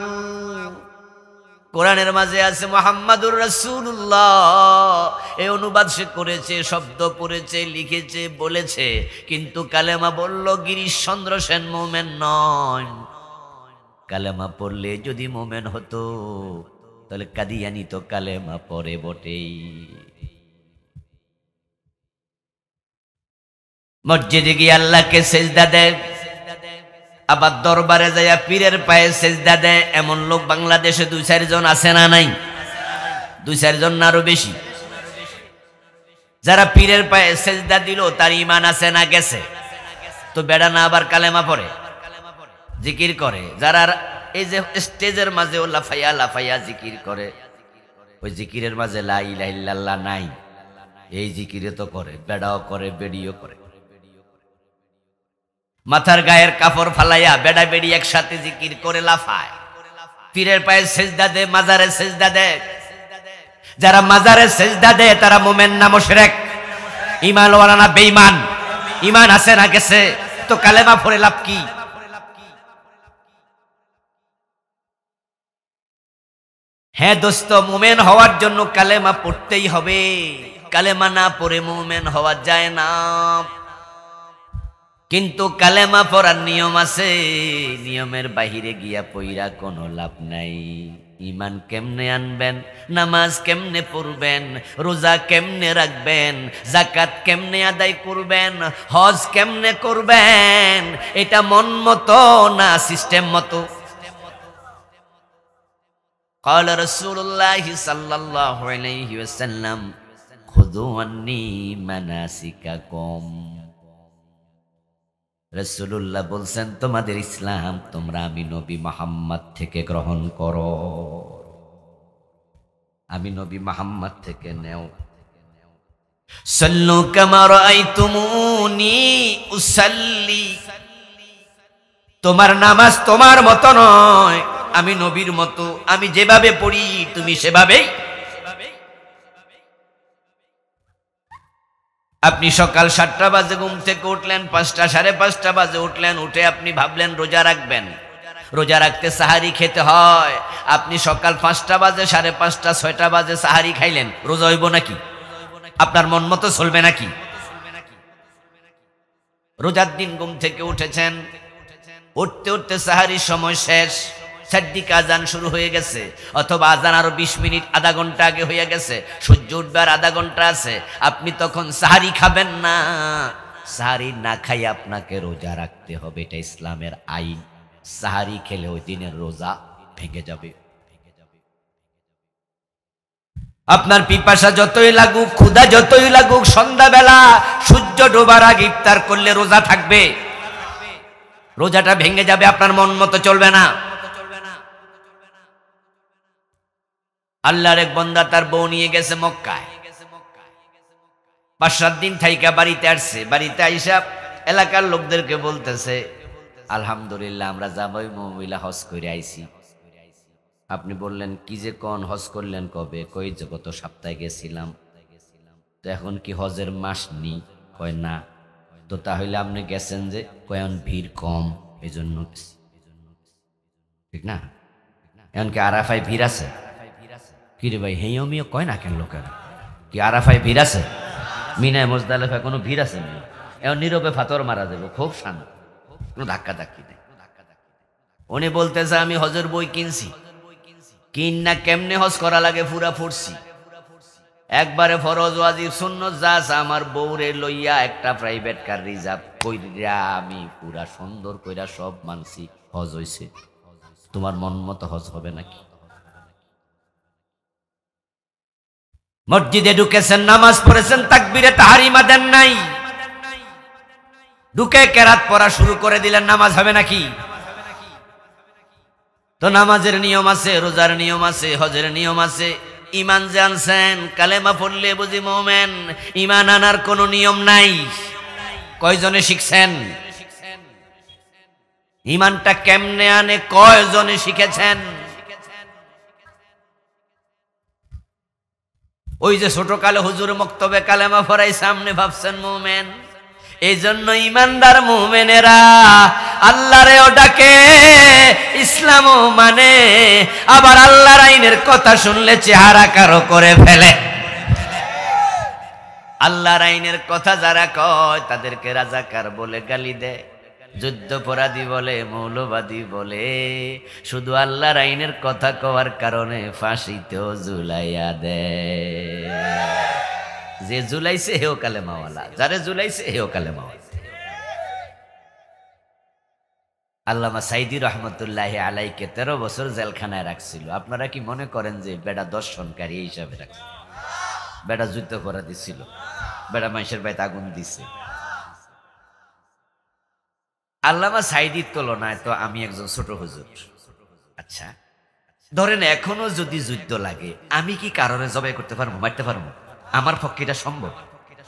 কোরআনের মাঝে আছে মুহাম্মাদুর রাসূলুল্লাহ। এই অনুবাদ সে করেছে, শব্দ পড়েছে, লিখেছে, বলেছে, কিন্তু কালেমা বলল গিরিশচন্দ্র সেন মুমিন নয়। কালেমা পড়লে যদি মুমিন হতো, তাহলে কাদিয়ানী তো কালেমা পড়ে বটেই। মসজিদে গিয়ে আল্লাহকে সেজদা দেয়, আবার দরবারে যাইয়া পীরের পায়ে সেজদা দেয়। এমন লোক বাংলাদেশে 2-4 জন আছে না নাই? 2-4 জন না আরো বেশি? যারা পীরের পায়ে সেজদা দিল তার ঈমান আছে না গেছে? তো বেড়া না আবার কালেমা পড়ে, জিকির করে। যারা এই যে স্টেজের মাঝে ও লাফাইয়া লাফাইয়া জিকির করে, ওই জিকিরের মাঝে লা ইলাহা ইল্লাল্লাহ নাই, এই জিকিরে তো করে, বেড়াও করে, বেড়িও করে। মাথার গায়ের কাপড় ফালাইয়া বেড়া বেড়ি একসাথে জিকির করে লাফায়, পীরের পায়ে সেজদা দে, মাজারে সেজদা দে। যারা মাজারে সেজদা দেয় তারা মুমিন না মুশরিক? ঈমানওয়ালা না বেঈমান? ঈমান আছে না গেছে? তো কালেমা পড়ে লাভ কি? হ্যাঁ দোস্ত, মুমিন হওয়ার জন্য কালেমা পড়তেই হবে। কালেমা না পড়ে মুমিন হওয়া যায় না। কিন্তু কালেমা পড়ার নিয়ম আছে, নিয়মের বাহিরে গিয়া পইরা কোনো লাভ নাই। ঈমান কেমনে আনবেন, নামাজ কেমনে পড়বেন, রোজা কেমনে রাখবেন, যাকাত কেমনে আদায় করবেন, হজ কেমনে করবেন, এটা মন মতো না সিস্টেম মতো। قال رسول الله صلى الله عليه وسلم خذوا عني مناسككم। রাসূলুল্লাহ বলছেন, তোমাদের ইসলাম তোমরা আমি নবী মুহাম্মদ থেকে গ্রহণ করো, আমি নবী মুহাম্মদ থেকে নেও। সাল্লু কামা রাআইতুমুনি উসাল্লি, তোমার নামাজ তোমার মতো নয়, আমি নবীর মতো, আমি যেভাবে পড়ি তুমি সেভাবেই। আপনি সকাল 7টা বাজে ঘুম থেকে উঠলেন, 5টা 5:30 বাজে উঠলেন, উঠে আপনি ভাবলেন রোজা রাখবেন। রোজা রাখতে সাহারি খেতে হয়। আপনি সকাল 5টা বাজে, 5:30, 6টা বাজে সাহারি খাইলেন, রোজা হইব নাকি? আপনার মন মতো চলবে নাকি? রোজার দিন ঘুম থেকে উঠেছেন, উঠতে উঠতে সাহারির সময় শেষ, চারদিকে আজান শুরু হয়ে গেছে, অথবা আজান আরো 20 মিনিট আধা ঘন্টা আগে হয়ে গেছে, সূর্য উঠবার আধা ঘন্টা আছে, আপনি তখন সাহারি খাবেন না। সাহারি না খাই আপনাকে রোজা রাখতে হবে, এটা ইসলামের আইন। সাহারি খেলে ওই দিনের রোজা ভেঙে যাবে। আপনার পিপাসা যতই লাগুক, ক্ষুধা যতই লাগুক, সন্ধ্যাবেলা সূর্য ডোবার আগে ইফতার করলে রোজা থাকবে, রোজাটা ভেঙে যাবে, আপনার মন মতো চলবে না। আল্লাহর এক বান্দা তার বউ নিয়ে গেছে মক্কায়, 5-7 দিন থাইকা বাড়িতে আসছে। বাড়িতে আইসা এলাকার লোকদেরকে বলতেছে, আলহামদুলিল্লাহ আমরা জামাই মহিলা হজ করে আইছি। আপনি বললেন কি যে কোন হজ করলেন কবে? কই যে গত সপ্তাহে গেছিলাম। তো এখন কি হজের মাস নি? কয় না। তো তাহলে আপনি গেছেন যে? কয়ন ভিড় কম এই জন্য। ঠিক না? এখন কি আরাফায় ভিড় আছে? কিরে ভাই হেয়মিও কয় না কেন লোকের? কি আরাফায় ভিড় আছে? মিনায় মুজদালিফায় কোনো ভিড় আছে? এখন নীরবে ফাতর মারা যাবে, খুব শান্ত, কোনো ধাক্কা ধাক্কি নেই। উনি বলতেছে আমি হজের বই কিনছি, কিন না কেমনে হজ করা লাগে পুরা পড়ছি, একবারে ফরজ ওয়াজিব সুন্নত যা আছে আমার বউরে লইয়া একটা প্রাইভেট কার রিজার্ভ কইরা আমি পুরা সুন্দর কইরা সব মানছি, হজ হইছে। তোমার মন মতো হজ হবে নাকি? মসজিদে ঢুকেছেন, নামাজ পড়েছেন, তাকবীরে তাহরিমা দেন নাই, ঢুকে কেরাত পড়া শুরু করে দিলেন, নামাজ হবে নাকি? তো নামাজের নিয়ম আছে, রোজার নিয়ম আছে, হজের নিয়ম আছে। ইমান যে আনছেন, কালেমা পড়লে বুঝি মোমেন, ইমান আনার কোনো নিয়ম নাই। কয়জনে শিখছেন? ইমানটা কেমনে আনে কয়জনে শিখেছেন? ওই যে ছোটকালে হুজুর মক্তবে কালেমা পড়াই সামনে ভাবছেন মোমেন। এই জন্য ইমানদার মুমিনেরা আল্লাহরেও ডাকে, ইসলামও মানে, আবার আল্লাহর আইনের কথা শুনলে চেহারা কারো করে ফেলে। আল্লাহর আইনের কথা যারা কয় তাদেরকে রাজাকার বলে গালি দেয়, যুদ্ধাপরাধী বলে, মৌলবাদী বলে। শুধু আল্লাহর আইনের কথা কওয়ার কারণে ফাঁসিতেও ঝুলাইয়া দেয়। যে জুলাইছে হেও কালেমাওয়ালা, যারে জুলাইছে হেও কালেমাওয়ালা। আল্লামা সাইদি রহমতুল্লাহ আলাইকে 13 বছর জেলখানায় রাখছিল। আপনারা কি মনে করেন যে বেটা দর্শনকারী হিসাবে রাখছে? বেটা যুদ্ধাপরাধী ছিল, বেটা মানুষের বাড়িতে আগুন দিছে। আল্লামা সাইদির তুলনায় তো আমি একজন ছোট হুজুর। আচ্ছা ধরেন এখনো যদি যুদ্ধ লাগে, আমি কি কারণে জবাই করতে পারবো, মারতে পারবো? আমার পক্ষে এটা সম্ভব?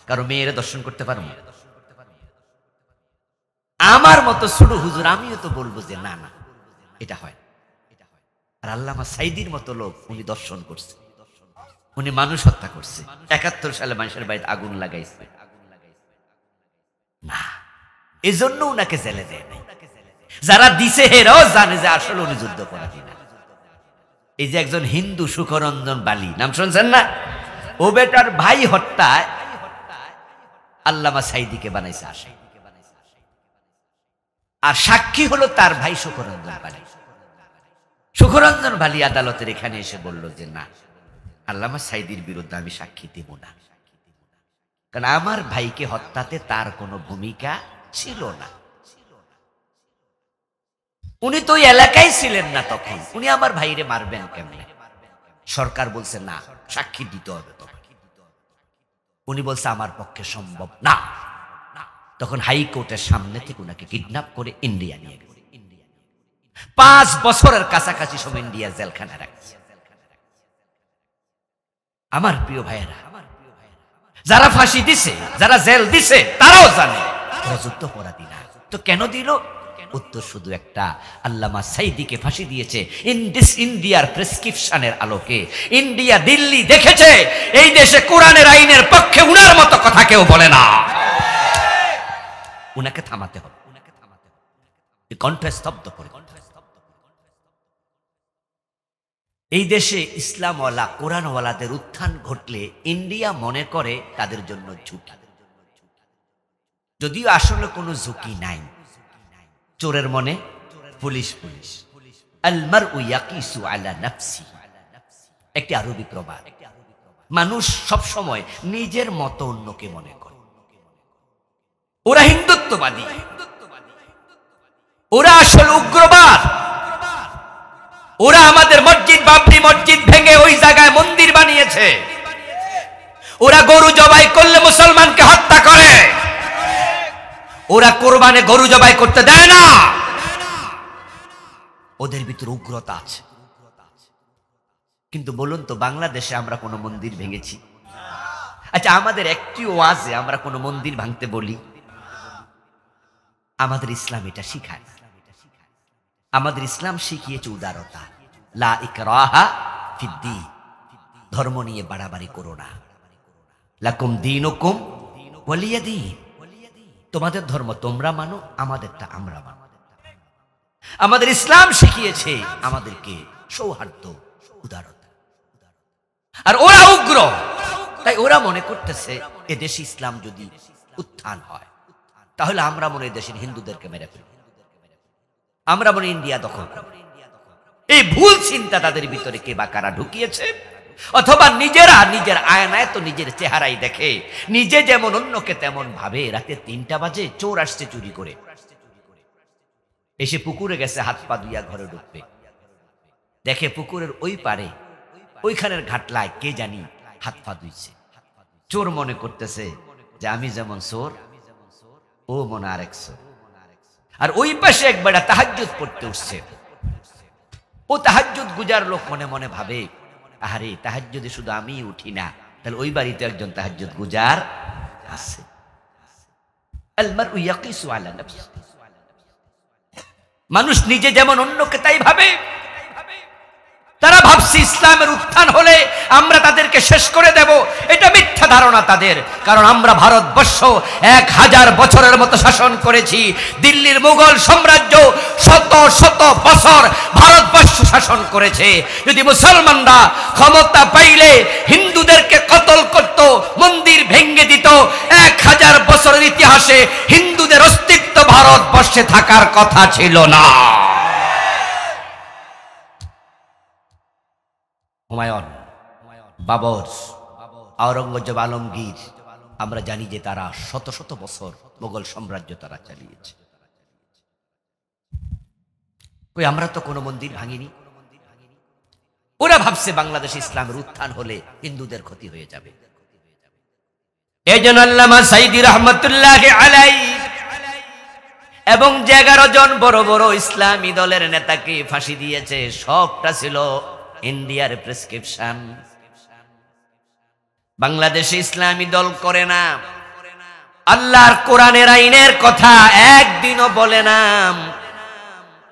কারো মেয়েরে দর্শন করতে পারবো? আমার মতো ছোট হুজুর আমিও তো বলবো যে না না এটা হয়। আর আল্লামা সাইদির মতো লোক, উনি দর্শন করছে, উনি মানুষ হত্যা করছে, 71 সালে মানুষের বাড়িতে আগুন লাগাইছে না, এজন্য উনাকে জেলে দেয় নাই। যারা দিছে হেরাও জানে যে আসলে উনি যুদ্ধ করাতি না। এই যে একজন হিন্দু সুখরঞ্জন বালি, নাম শুনছেন না? ও বেটার ভাই হত্যায় আল্লামা সাইদিকে বানাইছে আসে, আর সাক্ষী হলো তার ভাই সুখরঞ্জন বালি। সুখরঞ্জন বালি আদালতের এখানে এসে বলল যে না, আল্লামা সাইদির বিরুদ্ধে আমি সাক্ষী দেব না, কারণ আমার ভাইকে হত্যাতে তার কোনো ভূমিকা ছিল না। উনি তো এলাকায় ছিলেন না তখন, উনি আমার ভাইরে মারবেন কেমনে? সরকার বলছে না, সাক্ষী দিতে হবে। উনি বলছে আমার পক্ষে সম্ভব না। তখন হাইকোর্টের সামনে থেকে উনাকে কিডন্যাপ করে ইন্ডিয়া নিয়ে গেছে। 5 বছরের কাছাকাছি সময় ইন্ডিয়া জেলখানায় রাখছে। আমার প্রিয় ভাইয়েরা, যারা ফাঁসি দিছে, যারা জেল দিছে, তারাও জানে যুদ্ধাপরাধী না। তো কেন দিল? উত্তর শুধু একটা, আল্লামা সাইদিকে ফাঁসি দিয়েছে ইন্ডিয়ার প্রেসক্রিপশনের আলোকে। ইন্ডিয়া, দিল্লি দেখেছে এই দেশে কোরআনের আইনের পক্ষে উনার মতো কথা কেউ বলে না। উনাকে থামাতে হবে, কণ্ঠ স্তব্ধ করে। এই দেশে ইসলামওয়ালা, কোরআনওয়ালাদের উত্থান ঘটলে ইন্ডিয়া মনে করে তাদের জন্য ঝুঁকি, যদিও আসলে কোনো ঝুঁকি নাই। চোরের মনে পুলিশ পুলিশ, আল মারউ ইয়াকিসু আলা নাফসি, একটি আরবি প্রবাদ। মানুষ সব সময় নিজের মতো অন্যকে মনে করে। ওরা হিন্দুত্ববাদী, ওরা আসলে উগ্রবাদ। ওরা আমাদের মসজিদ, বাবরি মসজিদ ভেঙে ওই জায়গায় মন্দির বানিয়েছে। ওরা গরু জবাই করলে মুসলমানকে হত্যা করে। ওরা কোরবানে গরু জবাই করতে দেয় না। ওদের ভিতরে উগ্রতা আছে। কিন্তু বলুন তো, বাংলাদেশে আমরা কোনো মন্দির ভেঙেছি? আচ্ছা, আমাদের একটি ওয়াজে আমরা কোনো মন্দির ভাঙতে বলি? আমাদের ইসলাম এটা শিখায়। আমাদের ইসলাম শিখিয়েছে উদারতা। লা ইকরাহা ফিদ্দীন, ধর্ম নিয়ে বাড়াবাড়ি করো না। লাকুম দীনুকুম ওয়ালিয়া দীন, তোমাদের ধর্ম তোমরা মানো, আমাদেরটা আমরা মানো। আমাদের ইসলাম শিখিয়েছে আমাদেরকে সৌহার্দ্য, উদারতা। আর ওরা উগ্র, তাই ওরা মনে করতেছে এদেশে ইসলাম যদি উত্থান হয় তাহলে আমরা মনে দেশের হিন্দুদেরকে মেরে ফেলব, আমরা মনে ইন্ডিয়া দখল করব। এই ভুল চিন্তা তাদের ভিতরে কে বা কারা ঢুকিয়েছে, অথবা নিজেরা নিজের আয়নায় তো নিজের চেহারাই দেখে। নিজে যেমন অন্যকে তেমন ভাবে। রাতে ৩টা বাজে চোর আসছে চুরি করে, এসে পুকুরে গেছে, হাত পা ধুইয়া ঘরে ঢুকবে, দেখে পুকুরের ওই পারে ওইখানের ঘাটলায় কে জানি হাত পা ধুইছে। চোর মনে করতেছে যে আমি যেমন চোর, ও মনে আরেক চোর। আর ওই পাশে একবার তাহাজ্জুদ পড়তে উঠছে, ও তাহাজ্জুদ গুজার লোক মনে মনে ভাবে, আরে তাহাজ্জুদে শুধু আমি উঠি না, তাহলে ওই বাড়িতে একজন তাহাজ্জুদ গুজার আছে। আল মারউ ইয়াকিসু আলা নাফসি, মানুষ নিজে যেমন অন্যকে তাই ভাবে। তারা ভাবছে ইসলামের উত্থান হলে আমরা তাদেরকে শেষ করে দেব। এটা মিথ্যা ধারণা তাদের, কারণ আমরা ভারতবর্ষ 1000 বছরের মতো শাসন করেছি। দিল্লির মুঘল সাম্রাজ্য শত শত বছর ভারতবর্ষ শাসন করেছে। যদি মুসলমানরা ক্ষমতা পাইলে হিন্দুদেরকে কতল করত, মন্দির ভেঙে দিত, 1000 বছরের ইতিহাসে হিন্দুদের অস্তিত্ব ভারতবর্ষে থাকার কথা ছিল না। হুমায়ুন, বাবর, আওরঙ্গজেব, আলমগীর, আমরা জানি যে তারা শত শত বছর মোগল সাম্রাজ্য তারা চালিয়েছে। কই আমরা তো কোনো মন্দির ভাঙিনি। ওরা ভাবছে বাংলাদেশে ইসলামের উত্থান হলে হিন্দুদের ক্ষতি হয়ে যাবে। এজন্য আল্লামা সাইদি রহমাতুল্লাহি আলাইহি এবং 11 জন বড় বড় ইসলামী দলের নেতাকে ফাঁসি দিয়েছে। সবটা ছিল ইন্ডিয়ার প্রেসক্রিপশন। বাংলাদেশে ইসলামী দল করে না, আল্লাহর কোরআনের আইনের কথা একদিনও বলে না।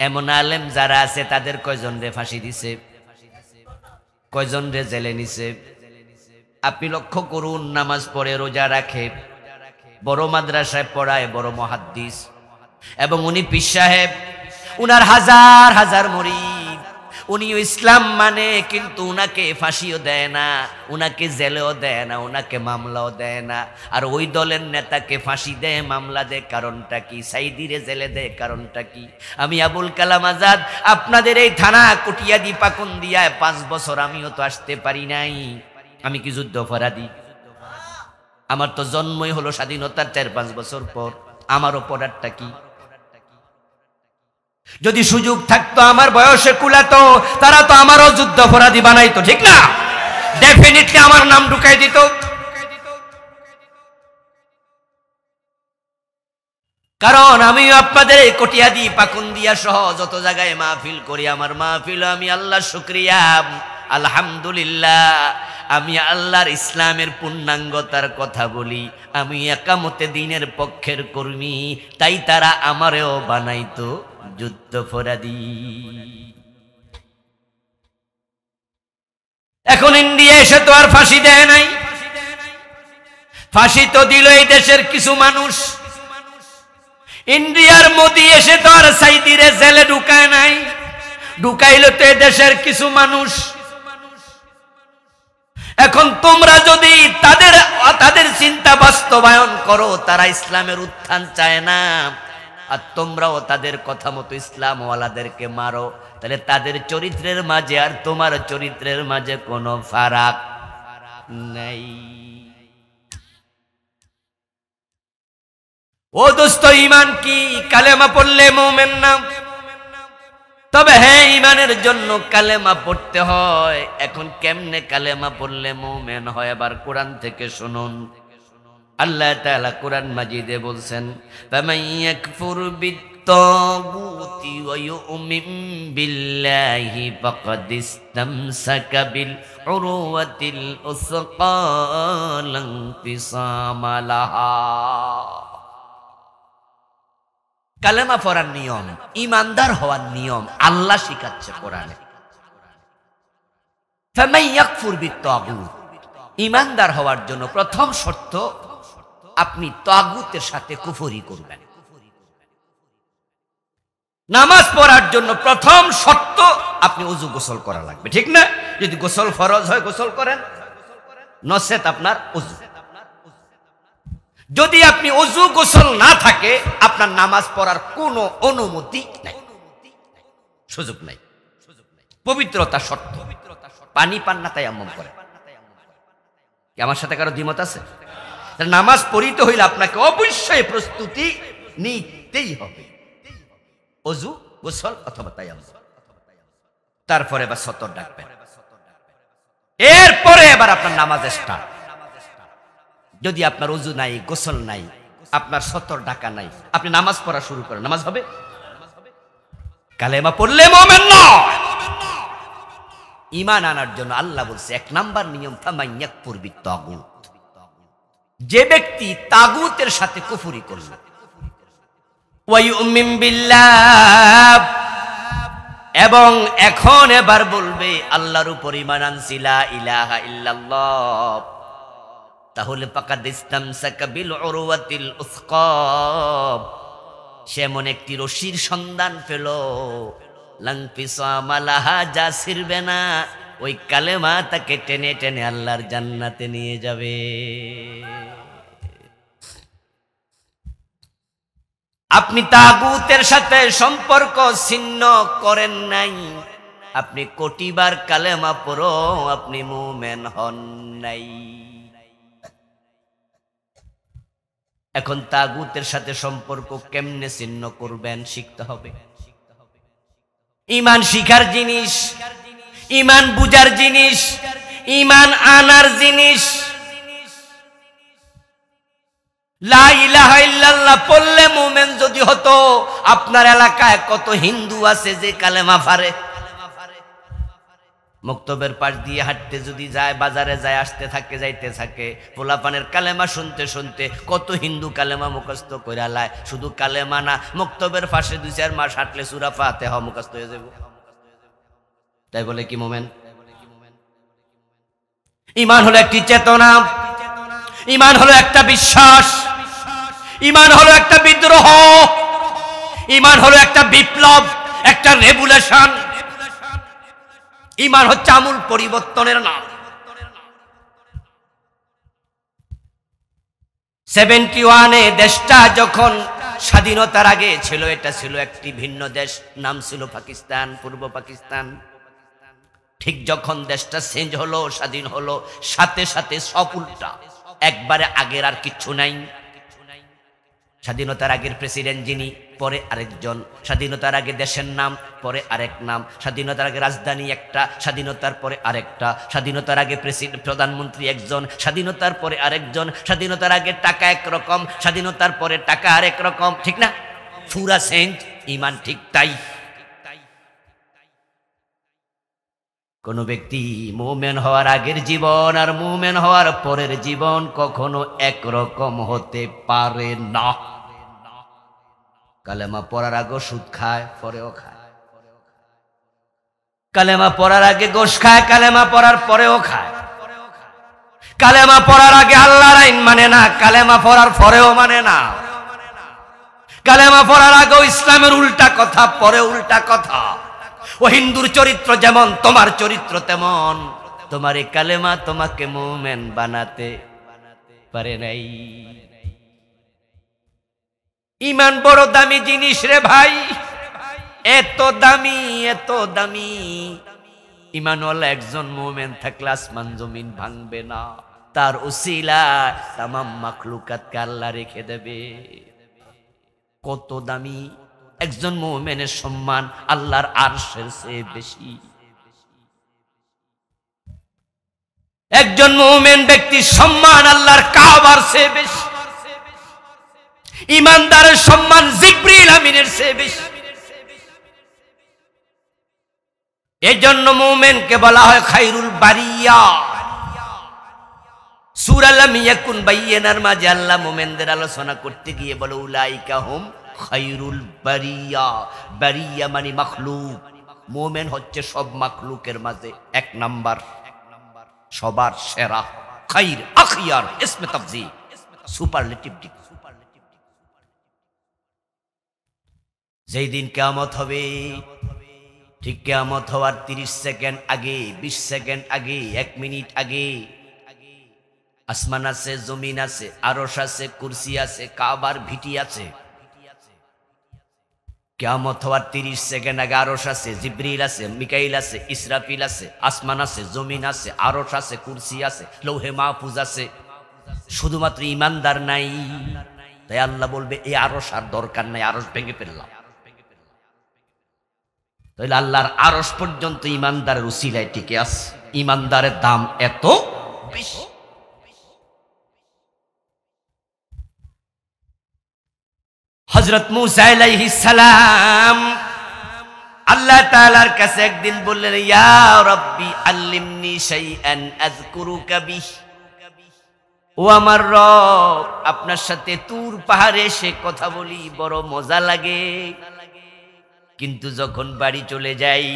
এমন আলেম যারা আছে তাদের কয়জন রে ফাঁসি দিছে, কয়জন রে জেলে নিছে। আপনি লক্ষ্য করুন, নামাজ পড়ে, রোজা রাখে, বড় মাদ্রাসায় পড়ায়, বড় মুহাদ্দিস, এবং উনি পীর সাহেব, উনার হাজার হাজার মুরিদ, উনিও ইসলাম মানে, কিন্তু উনাকে ফাঁসিও দেয় না, উনাকে জেলেও দেয় না, উনাকে মামলাও দেয় না। আর ওই দলের নেতাকে ফাঁসি দেয়, মামলা দেয়, কারণটা কি? সাইদিরে জেলে দেয়, কারণটা কি? আমি আবুল কালাম আজাদ আপনাদের এই থানা কটিয়াদি পাকুন্দিয়ায় 5 বছর আমিও তো আসতে পারি নাই। আমি কি যুদ্ধ অপরাধী? আমার তো জন্মই হলো স্বাধীনতার 4-5 বছর পর। আমারও পড়ারটা কি? যদি সুযোগ থাকতো, আমার বয়সে কুলাতো, তারা তো আমারও যুদ্ধ অপরাধী বানাইতো, ঠিক না? ডেফিনেটলি আমার নাম ঢুকাই দিত। কারণ আমি আপনাদের এই কটিয়াদি পাকুন্দিয়া সহ যত জায়গায় মাহফিল করি, আমার মাহফিল আমি আল্লাহর শুকরিয়া, আলহামদুলিল্লাহ, আমি আল্লাহর ইসলামের পূর্ণাঙ্গতার কথা বলি। আমি একামতে দ্বীনের পক্ষের কর্মী, তাই তারা আমারেও বানাইতো যুদ্ধাপরাধী। এখন ইন্ডিয়া এসে তো আর ফাঁসি দেয় নাই, ফাঁসি তো দিল এই দেশের কিছু মানুষ। ইন্ডিয়ার মোদি এসে তো আর সাইদিরে জেলে ঢুকায় নাই, ঢুকাইল তো এই দেশের কিছু মানুষ। এখন তোমরা যদি তাদের চিন্তা বাস্তবায়ন করো, তারা ইসলামের উত্থান চায় না, আর তোমরাও তাদের কথা মতো ইসলামওয়ালাদেরকে মারো, তাহলে তাদের চরিত্রের মাঝে আর তোমার চরিত্রের মাঝে কোনো ফারাক নাই। ও দোস্ত, ঈমান কি কালেমা পড়লে মুমিন না? তবে হ্যাঁ, ঈমানের জন্য কালেমা পড়তে হয়। এখন কেমনে কালেমা পড়লে মুমিন হয়? আবার কোরআন থেকে শুনুন। আল্লাহ তাআলা কোরআন মাজিদে বলছেন, ফামান ইয়াকফুর বিত্তাগুতি ওয়া ইউমিন বিল্লাহি ফাকাদ ইসতামসাকা বিল উরওয়াতিল উসকা লা ইনফিসামা লাহা। কালেমা পড়ার নিয়ম, ইমানদার হওয়ার নিয়ম আল্লাহ শিখাচ্ছে কোরআনে। ফামান ইয়াকফুর বিত্তাগুত, ইমানদার হওয়ার জন্য প্রথম শর্ত আপনি তাগুতের সাথে কুফরি করবেন। নামাজ পড়ার জন্য প্রথম শর্ত আপনি ওযু গোসল করা লাগবে, ঠিক না? যদি গোসল ফরজ হয় গোসল করেন, নসেত আপনার ওযু। যদি আপনি ওযু গোসল না থাকে, আপনার নামাজ পড়ার কোনো অনুমতি নাই, সুযোগ নাই। পবিত্রতা শর্ত। পানি পান না তায়াম্মুম করেন। কি আমার সাথে কারো দ্বিমত আছে? নামাজ পড়িতে হইলে আপনাকে অবশ্যই প্রস্তুতি নিতেই হবে, ওযু, গোসল অথবা তায়াম্মুম। তারপরে এবার সতর ডাকবেন, এরপরে এবার আপনার নামাজ স্টার্ট। যদি আপনার ওযু নাই, গোসল নাই, আপনার সতর ডাকা নাই, আপনি নামাজ পড়া শুরু করেন, নামাজ হবে? কালেমা পড়লে মুমিন নয়। ঈমান আনার জন্য আল্লাহ বলছে এক নাম্বার নিয়ম, ফামান ইয়াকফুর বিত্তাগুত, যে ব্যক্তি তাগুতের সাথে কুফরি করল, ওয়া ইউমিন বিল্লাহ, এবং এখন এবার বলবে আল্লাহর উপর ঈমান আনছি, লা ইলাহা ইল্লাল্লাহ, তাহলে ফাকাদ ইসতামসাকা বিল উরওয়াতিল উসকা, সে এমন একটি রশির সন্ধান পেল, লা ইনফিসামা লাহা, যা ছিড়বে না। ওই কালেমা তাকে টেনে টেনে আল্লাহর জান্নাতে নিয়ে যাবে। আপনি তাগুতের সাথে সম্পর্ক ছিন্ন করেন নাই, আপনি কোটিবার কালেমা পড়ো, আপনি মুমিন হন নাই। এখন তাগুতের সাথে সম্পর্ক কেমনে ছিন্ন করবেন শিখতে হবে। ঈমান শিখার জিনিস, ঈমান বুঝার জিনিস, ঈমান আনার জিনিস। লা ইলাহা ইল্লাল্লাহ পড়লে মুমিন যদি হতো, আপনার এলাকায় কত হিন্দু আছে যে কালেমা পারে? মক্তবের পাশ দিয়ে হাঁটতে যদি যায়, বাজারে যায়, আসতে থাকে, যাইতে থাকে, পোলাপানের কালেমা শুনতে শুনতে কত হিন্দু কালেমা মুখস্থ কইরা লায়। শুধু কালেমা না, মক্তবের পাশে 2-4 মাস হাঁটলে সূরা ফাতিহা মুখস্থ হয়ে যাবে। তাই বলে কি মুমিন? ঈমান হলো একটি চেতনা, ঈমান হলো একটা বিশ্বাস, ঈমান হলো একটা বিদ্রোহ, ঈমান হলো একটা বিপ্লব, একটা রেভুলেশন। ঈমান হচ্ছে আমূল পরিবর্তনের নাম। 71-এ দেশটা যখন স্বাধীনতার আগে ছিল, এটা ছিল একটি ভিন্ন দেশ, নাম ছিল পাকিস্তান, পূর্ব পাকিস্তান। ঠিক যখন দেশটা চেঞ্জ হলো, স্বাধীন হলো, সাথে সাথে সব উল্টা, একবারে আগের আর কিচ্ছু নাই। স্বাধীনতার আগের প্রেসিডেন্ট যিনি, পরে আরেকজন। স্বাধীনতার আগে দেশের নাম, পরে আরেক নাম। স্বাধীনতার আগে রাজধানী একটা, স্বাধীনতার পরে আরেকটা। স্বাধীনতার আগে প্রধানমন্ত্রী একজন, স্বাধীনতার পরে আরেকজন। স্বাধীনতার আগে টাকা একরকম, স্বাধীনতার পরে টাকা আরেক রকম, ঠিক না? পুরা চেঞ্জ। ঈমান ঠিক তাই। কোন ব্যক্তি মুমিন হওয়ার আগের জীবন আর মুমিন হওয়ার পরের জীবন কখনো একরকম হতে পারে না। কালেমা পড়ার আগে সুদ খায়, পরেও খায়। কালেমা পড়ার আগে গোশ খায়, কালেমা পড়ার পরেও খায়। কালেমা পড়ার আগে আল্লাহর আইন মানে না, কালেমা পড়ার পরেও মানে না। কালেমা পড়ার আগেও ইসলামের উল্টা কথা, পরে উল্টা কথা। ও হিন্দুর চরিত্র যেমন তোমার চরিত্র তেমন। তোমার এই কালেমা তোমাকে মুমিন বানাতে পারে নাই। ইমান বড় দামি জিনিস রে ভাই, এত দামি এত দামি। ইমানওয়ালা একজন মুমিন থাকলে আসমান জমিন ভাঙবে না, তার উসিলায় তামাম মাখলুকাতকে আল্লাহ রেখে দেবে। কত দামি! একজন মুমিনের সম্মান আল্লাহর আরশের চেয়ে বেশি। একজন মুমিন ব্যক্তির সম্মান আল্লাহর কাবার চেয়ে বেশি। ইমানদারের সম্মান জিবরিল আমিনের চেয়ে বেশি। এজন্য মুমিনকে বলা হয় খায়রুল বারিয়া। সূরা লাম ইয়াকুন বাইয়িনার মাঝে আল্লাহ মুমিনদের আলোচনা করতে গিয়ে বলে উলাইকা হুম খায়রুল বারিয়া। বারিয়া মানে মাখলুক। মুমিন হচ্ছে সব মাখলুকের মাঝে এক নাম্বার, সবার সেরা। খাইর আখিয়ার ইসমে তাফযীল, সুপারলেটিভ ডিগ্রি। যেই দিন কিয়ামত হবে, ঠিক কিয়ামত হওয়ার 30 সেকেন্ড আগে, 20 সেকেন্ড আগে, 1 মিনিট আগে আসমান আছে, জমিন আছে, আরশ আছে, কুরসি আছে, কাবার ভিটি আছে। কিয়ামত হওয়ার 30 সেকেন্ড আগে আরশ আছে, জিবরিল আছে, মিকাইল আছে, ইসরাফিল আছে, আসমান আছে, জমিন আছে, আরশ আছে, কুরসি আছে, লৌহে মাহফুজ আছে। শুধুমাত্র ইমানদার নাই। তাই আল্লাহ বলবে এই আরশ আর দরকার নাই, আরশ ভেঙে ফেললাম। তাহলে আল্লাহর আরশ পর্যন্ত ইমানদারের উসিলায় টিকে আছে। ইমানদারের দাম এত বেশি। হযরত মূসা আলাইহিস সালাম আল্লাহ তাআলার কাছে একদিন বললেন, ইয়া রাব্বি আল্লিমনি শাইআন আযকুরুকা বিহি। ও আমার রব, আপনার সাথে তুর পাহাড়ে এসে কথা বলি, বড় মজা লাগে, কিন্তু যখন বাড়ি চলে যাই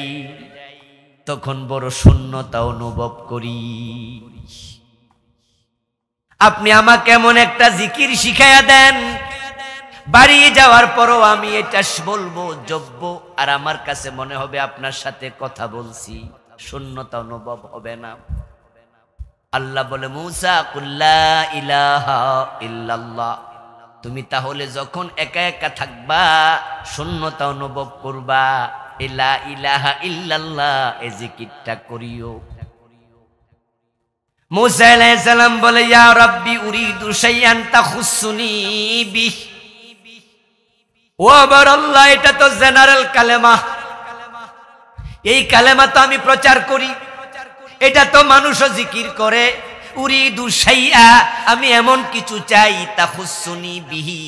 তখন বড় শূন্যতা অনুভব করি। আপনি আমাকে এমন একটা জিকির শিখাইয়া দেন, বাড়ি যাওয়ার পরও আমি এটা বলবো, জপব, আর আমার কাছে মনে হবে আপনার সাথে কথা বলছি, শূন্যতা অনুভব হবে না। আল্লাহ বলে, মূসা কুল লা ইলাহা ইল্লাল্লাহ, তুমি তাহলে যখন একা একা থাকবা, শূন্যতা অনুভব করবা, লা ইলাহা ইল্লাল্লাহ এই জিকিরটা করিও। মূসা আলাইহিস সালাম বলে, ইয়া রাব্বি উরিদু শাইআন তাখুসুনি বিহি। ও আমার আল্লাহ, এটা তো জেনারেল কালেমা, এই কালেমা তো আমি প্রচার করি, এটা তো মানুষও জিকির করে। উরিদু শাইআ, আমি এমন কিছু চাই, তাখুসুনি বিহি,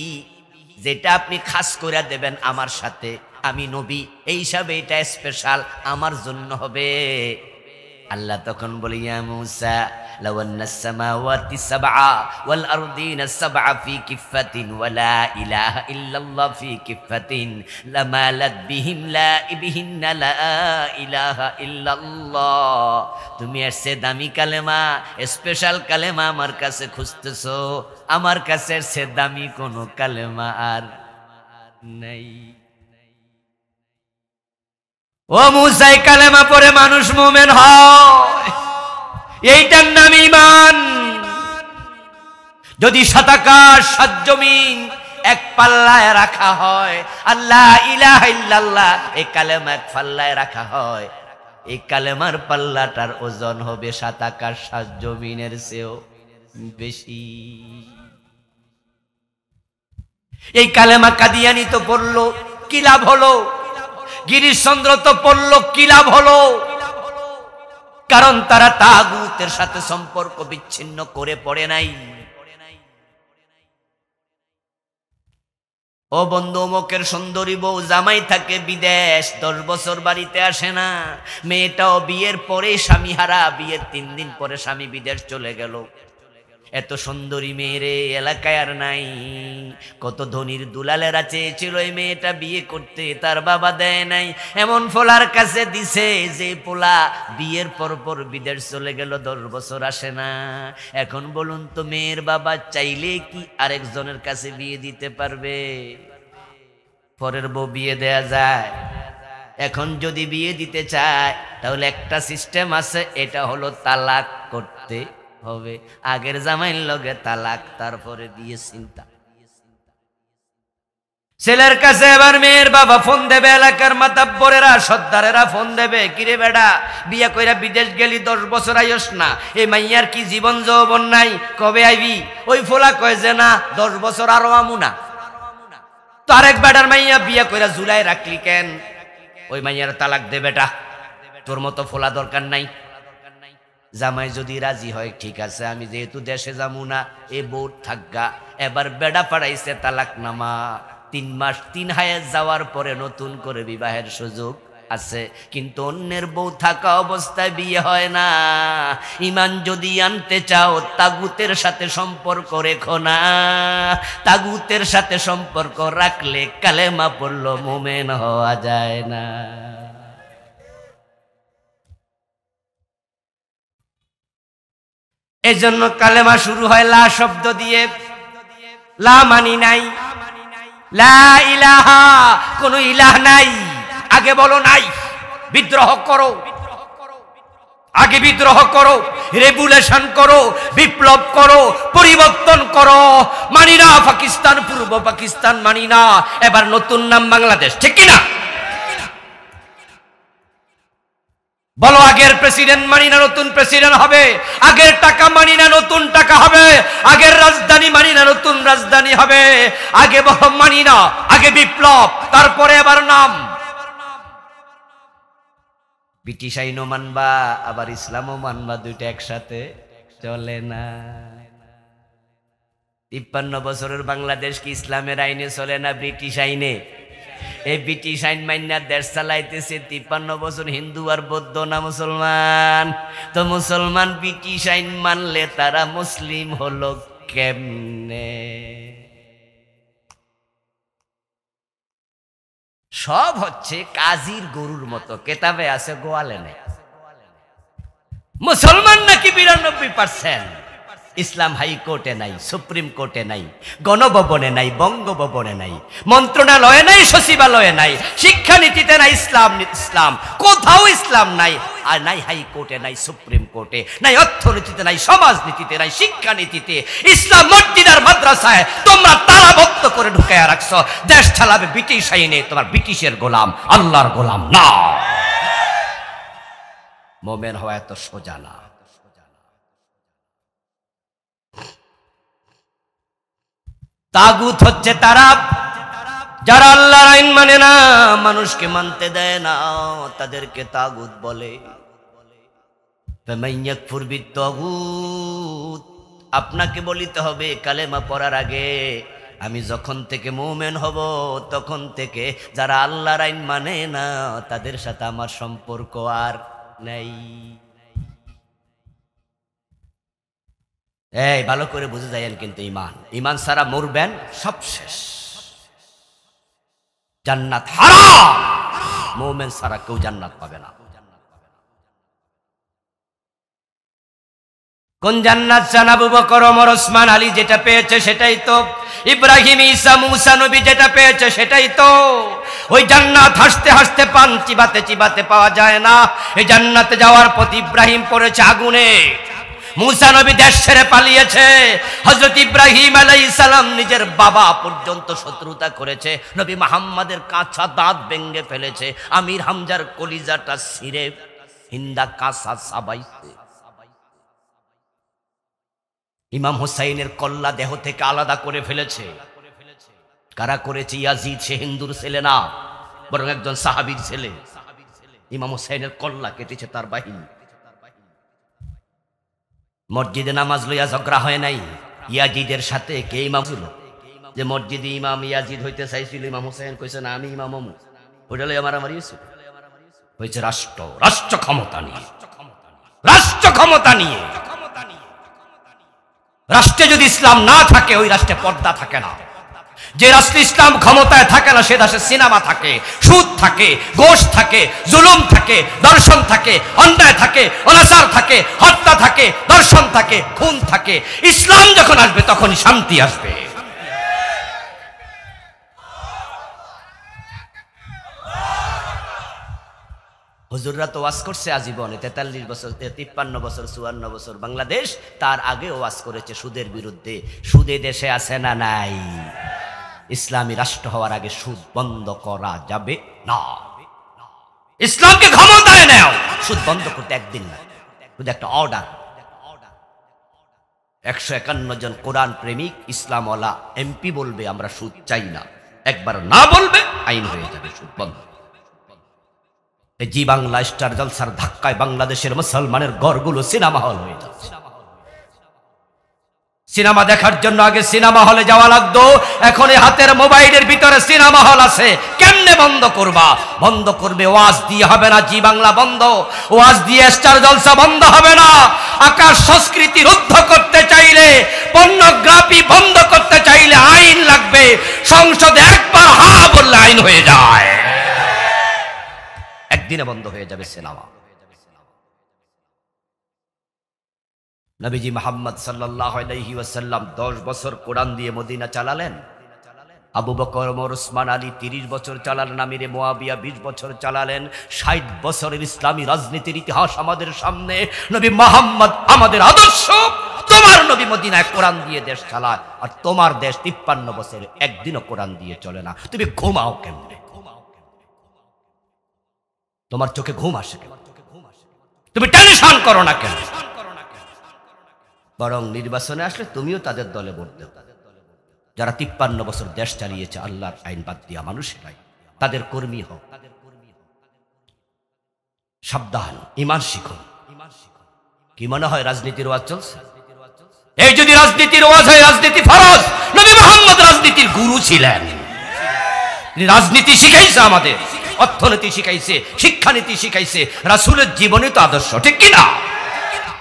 যেটা আপনি খাস করে দেবেন আমার সাথে, আমি নবী এই হিসাবে এটা স্পেশাল আমার জন্য হবে। আল্লাহ তখন বলি, ইয়া মূসা লাউ আন্নাস সামাওয়াতি সাবআ ওয়াল আরদিনা সাবআ ফি কিফাতিন ওয়া লা ইলাহা ইল্লাল্লাহ ফি কিফাতিন লামালাত বিহিম লা বিহিন্না লা ইলাহা ইল্লাল্লাহ। তুমি এসে দামি কালেমা, স্পেশাল কালেমা আমার কাছে খুঁজতেছো, আমার কাছে সে দামি কোনো কালেমা আর নাই। ও মূসা, কালেমা পড়ে মানুষ মুমিন হয়, এইটার নাম ঈমান। যদি শতাকাশ সাত জমিন এক পাল্লায় রাখা হয়, আল্লাহ ইলাহা ইল্লাল্লাহ এই কালেমা এক পাল্লায় রাখা হয়, এই কালেমার পাল্লাটার ওজন হবে শতাকাশ সাত জমিনের চেয়েও বেশি। এই কালেমা কাদিয়ানি তো পড়লো, কি লাভ হলো? গিরিশচন্দ্র তো পড়ল, কি লাভ হলো? কারণ তারা তাগুতের সাথে সম্পর্ক বিচ্ছিন্ন করে পড়ে নাই। ও বন্ধু, অমুকের সুন্দরী বউ জামাই থাকে বিদেশ, 10 বছর বাড়িতে আসে না, মেয়েটাও বিয়ের পরে স্বামী হারা, বিয়ের 3 দিন পরে স্বামী বিদেশ চলে গেল। এত সুন্দরী মেয়েরে এলাকায় আর নাই। কত ধনীর দুলালেরা চেয়েছিল এই মেয়েটা বিয়ে করতে, তার বাবা দেয় নাই। এমন পোলার কাছে দিছে যে পোলা বিয়ের পর বিদেশ চলে গেল, 10 বছর আসে না। এখন বলুন তো, মেয়ের বাবা চাইলে কি আরেকজনের কাছে বিয়ে দিতে পারবে? পরের বউ বিয়ে দেয়া যায়? এখন যদি বিয়ে দিতে চায় তাহলে একটা সিস্টেম আছে, এটা হলো তালাক করতে হবে। আগের জামাইয়ের লগে তালাক, তারপরে বিয়ে চিন্তা। ছেলের কাছে এবার মেয়ের বাবা ফোন দেবে, এলাকার মাতাব্বরেরা সর্দারেরা ফোন দেবে, কিরে বেটা বিয়া কইরা বিদেশ গেলি 10 বছর আইস না, এই মাইয়ার কি জীবন যৌবন নাই, কবে আইবি? ওই ফোলা কয় যে না 10 বছর আরো আমু না। তো আরেক বেটার মাইয়া বিয়া কইরা ঝুলাই রাখলি কেন? ওই মাইয়ার তালাক দে বেটা, তোর মতো ফোলা দরকার নাই। জামাই যদি রাজি হয় ঠিক আছে, আমি যেহেতু দেশে যাবো না এ বউ থাকগা। এবার বেড়া পাড়াইছে তালাক নামা, 3 মাস 3 হায়াত যাওয়ার পরে নতুন করে বিবাহের সুযোগ আছে, কিন্তু অন্যের বউ থাকা অবস্থায় বিয়ে হয় না। ঈমান যদি আনতে চাও তাগুতের সাথে সম্পর্ক রেখো না, তাগুতের সাথে সম্পর্ক রাখলে কালেমা পড়লো মুমিন হওয়া যায় না। এজন্য কালেমা শুরু হয় লা শব্দ দিয়ে। লা মানি নাই, লা ইলাহা, কোন ইলাহ নাই। আগে বলো নাই, বিদ্রোহ করো, আগে বিদ্রোহ করো, রেগুলেশন করো, বিপ্লব করো, পরিবর্তন করো। মানি না পাকিস্তান, পূর্ব পাকিস্তান মানি না, এবার নতুন নাম বাংলাদেশ, ঠিক কিনা? বলো আগের প্রেসিডেন্ট মানি না নতুন প্রেসিডেন্ট হবে, আগের টাকা মানি না নতুন টাকা হবে, আগের রাজধানী মানি না নতুন রাজধানী হবে। আগে বলো মানি না, আগে বিপ্লব, তারপরে আবার নাম। ব্রিটিশ আইনও মানবা আবার ইসলামও মানবা, দুইটা একসাথে চলে না। 53 বছরের বাংলাদেশ কি ইসলামের আইনে চলে না ব্রিটিশ আইনে? এই ব্রিটিশ আইন মাইনা দেশ চালাইতেছে 53 বছর হিন্দু আর বৌদ্ধ না মুসলমান। তো মুসলমান ব্রিটিশ আইন মানলে তারা মুসলিম হলো কেমনে? সব হচ্ছে কাজীর গরুর মতো, কেতাবে আছে গোয়ালে নেই। মুসলমান নাকি 92%, ইসলাম হাইকোর্টে নাই, সুপ্রিম কোর্টে নাই, গণভবনে নাই, বঙ্গভবনে নাই, মন্ত্রণালয়ে নাই, সচিবালয়ে নাই, শিক্ষানীতিতে নাই ইসলাম, ইসলাম কোথাও ইসলাম নাই। আর নাই হাইকোর্টে, নাই সুপ্রিম কোর্টে, নাই অর্থনীতিতে, নাই সমাজনীতিতে, নাই শিক্ষানীতিতে। ইসলাম মসজিদ আর মাদ্রাসায় তোমরা তালাবদ্ধ করে ঢুকাইয়া রাখছো। দেশ চালাবে ব্রিটিশ আইনে, তোমার ব্রিটিশের গোলাম, আল্লাহর গোলাম না। মোমেন হওয়া এত সোজা না। তাগুত হচ্ছে তারা যারা আল্লাহর আইন মানে না, মানুষকে মানতে দেয় না, তাদেরকে তাগুত বলে। আপনাকে বলিতে হবে কালেমা পড়ার আগে, আমি যখন থেকে মুমিন হব তখন থেকে যারা আল্লাহর আইন মানে না তাদের সাথে আমার সম্পর্ক আর নাই। এই ভালো করে বুঝে যাইয়েন কিন্তু ইমান, ইমান ছাড়া মরবেন সব শেষ, জান্নাত হারাম। মুমিন ছাড়া কেউ জান্নাত পাবে না। কোন জান্নাত চান? আবু বকর, ওমর, ওসমান, আলী যেটা পেয়েছে সেটাই তো। ইব্রাহিম, ঈসা, মুসা নবী যেটা পেয়েছে সেটাই তো। ওই জান্নাত হাসতে হাসতে পান চিবাতে চিবাতে পাওয়া যায় না। এই জান্নাতে যাওয়ার পথ ইব্রাহিম পড়েছে আগুনে, মুসা নবী দেশ ছেড়ে পালিয়েছে, হযরত ইব্রাহিম আলাইহিস সালাম নিজের বাবা পর্যন্ত শত্রুতা করেছে, নবী মুহাম্মাদের কাঁচা দাঁত ভেঙে ফেলেছে, আমির হামজার কলিজাটা ছিঁড়ে হিন্দা কাঁচা চাবাইছে, ইমাম হুসাইনের কল্লা দেহ থেকে আলাদা করে ফেলেছে। কারা করেছে? ইয়াজিদ, সে হিন্দুর ছেলে না, বরং একজন সাহাবীর ছেলে। ইমাম হুসাইনের কল্লা কেটেছে তার বাহিনী। মসজিদে নামাজ লইয়া ঝগড়া হয় নাই ইয়াজিদের সাথে। কে ইমাম ছিল? যে মসজিদে ইমাম ইয়াজিদ হইতে চাইছিল, ইমাম হুসাইন কইছে না আমি ইমাম হমু, ওইটা লইয়া মারামারি হয়েছে। রাষ্ট্র, রাষ্ট্র ক্ষমতা নিয়ে, রাষ্ট্র ক্ষমতা নিয়ে। রাষ্ট্রে যদি ইসলাম না থাকে ওই রাষ্ট্রে পর্দা থাকে না। যে রাষ্ট্রে ইসলাম ক্ষমতায় থাকে না সে দেশে সিনেমা থাকে, সুদ থাকে, ঘোষ থাকে, জুলুম থাকে, দর্শন থাকে, অন্যায় থাকে, অনাচার থাকে, হত্যা থাকে, দর্শন থাকে, খুন থাকে। ইসলাম যখন আসবে তখন শান্তি আসবে। হুজুররা তো ওয়াজ করছে আজীবনে, 43 বছর, 53 বছর, 54 বছর বাংলাদেশ। তার আগে ওয়াজ করেছে সুদের বিরুদ্ধে। সুদে দেশে আছে না নাই? ইসলামী রাষ্ট্র হওয়ার আগে সুদ বন্ধ করা যাবে না। ইসলামকে ক্ষমতায় নেও, সুদ বন্ধ করতে একদিন না, শুধু একটা অর্ডার। 151 জন কোরআন প্রেমিক ইসলামওয়ালা এমপি বলবে আমরা সুদ চাই না, একবার না বলবে আইন হয়ে যাবে সুদ বন্ধ। জি বাংলা স্টার জলসার ধাক্কায় বাংলাদেশের মুসলমানের ঘরগুলো সিনেমা হল হয়ে যাচ্ছে। সিনেমা দেখার জন্য আগে সিনেমা হলে যাওয়া লাগতো, এখন হাতের মোবাইলের ভিতরে সিনেমা হল আছে। কেমনে বন্ধ করবা? বন্ধ করবে ওয়াজ দিয়ে হবে না। জি বাংলা বন্ধ, ওয়াজ দিয়ে স্টার জলসা বন্ধ হবে না। আকাশ সংস্কৃতি রুদ্ধ করতে চাইলে, পর্নোগ্রাফি বন্ধ করতে চাইলে আইন লাগবে। সংসদে একবার হা বললে আইন হয়ে যায়, একদিনে বন্ধ হয়ে যাবে সিনেমা। নবীজি মুহাম্মদ সাল্লাল্লাহু আলাইহি ওয়াসাল্লাম 10 বছর কোরআন দিয়ে মদিনা চালালেন। আবু বকর, ওমর, ওসমান, আলী 30 বছর চালালেন। আমিরে মুয়াবিয়া 20 বছর চালালেন। 60 বছরের ইসলামী রাজনীতির ইতিহাস আমাদের সামনে। নবী মুহাম্মদ আমাদের আদর্শ। তোমার নবী মদিনায় কোরআন দিয়ে দেশ চালায়, আর তোমার দেশ 53 বছরে একদিনও কোরআন দিয়ে চলে না। তুমি ঘুমাও কেমনে? তোমার চোখে ঘুম আসে কেন? তুমি টেনশন করো না কেন? বরং নির্বাচনে আসলে তুমিও তাদের দলে ভোট দাও, যারা 53 বছর দেশ চালিয়েছে আল্লাহর আইন বাদ দিয়া মানুষেরাই, তাদের কর্মী হোক। সাবধান, ইমান শিখুন। কি মনে হয় রাজনীতির ওয়াজ চলছে? এই যদি রাজনীতির ওয়াজ হয়, রাজনীতি ফরজ। নবী মুহাম্মদ রাজনীতির গুরু ছিলেন। রাজনীতি শিখাইছে আমাদের, অর্থনীতি শিখাইছে, শিক্ষানীতি শিখাইছে। রাসূলের জীবনে তো আদর্শ, ঠিক কিনা?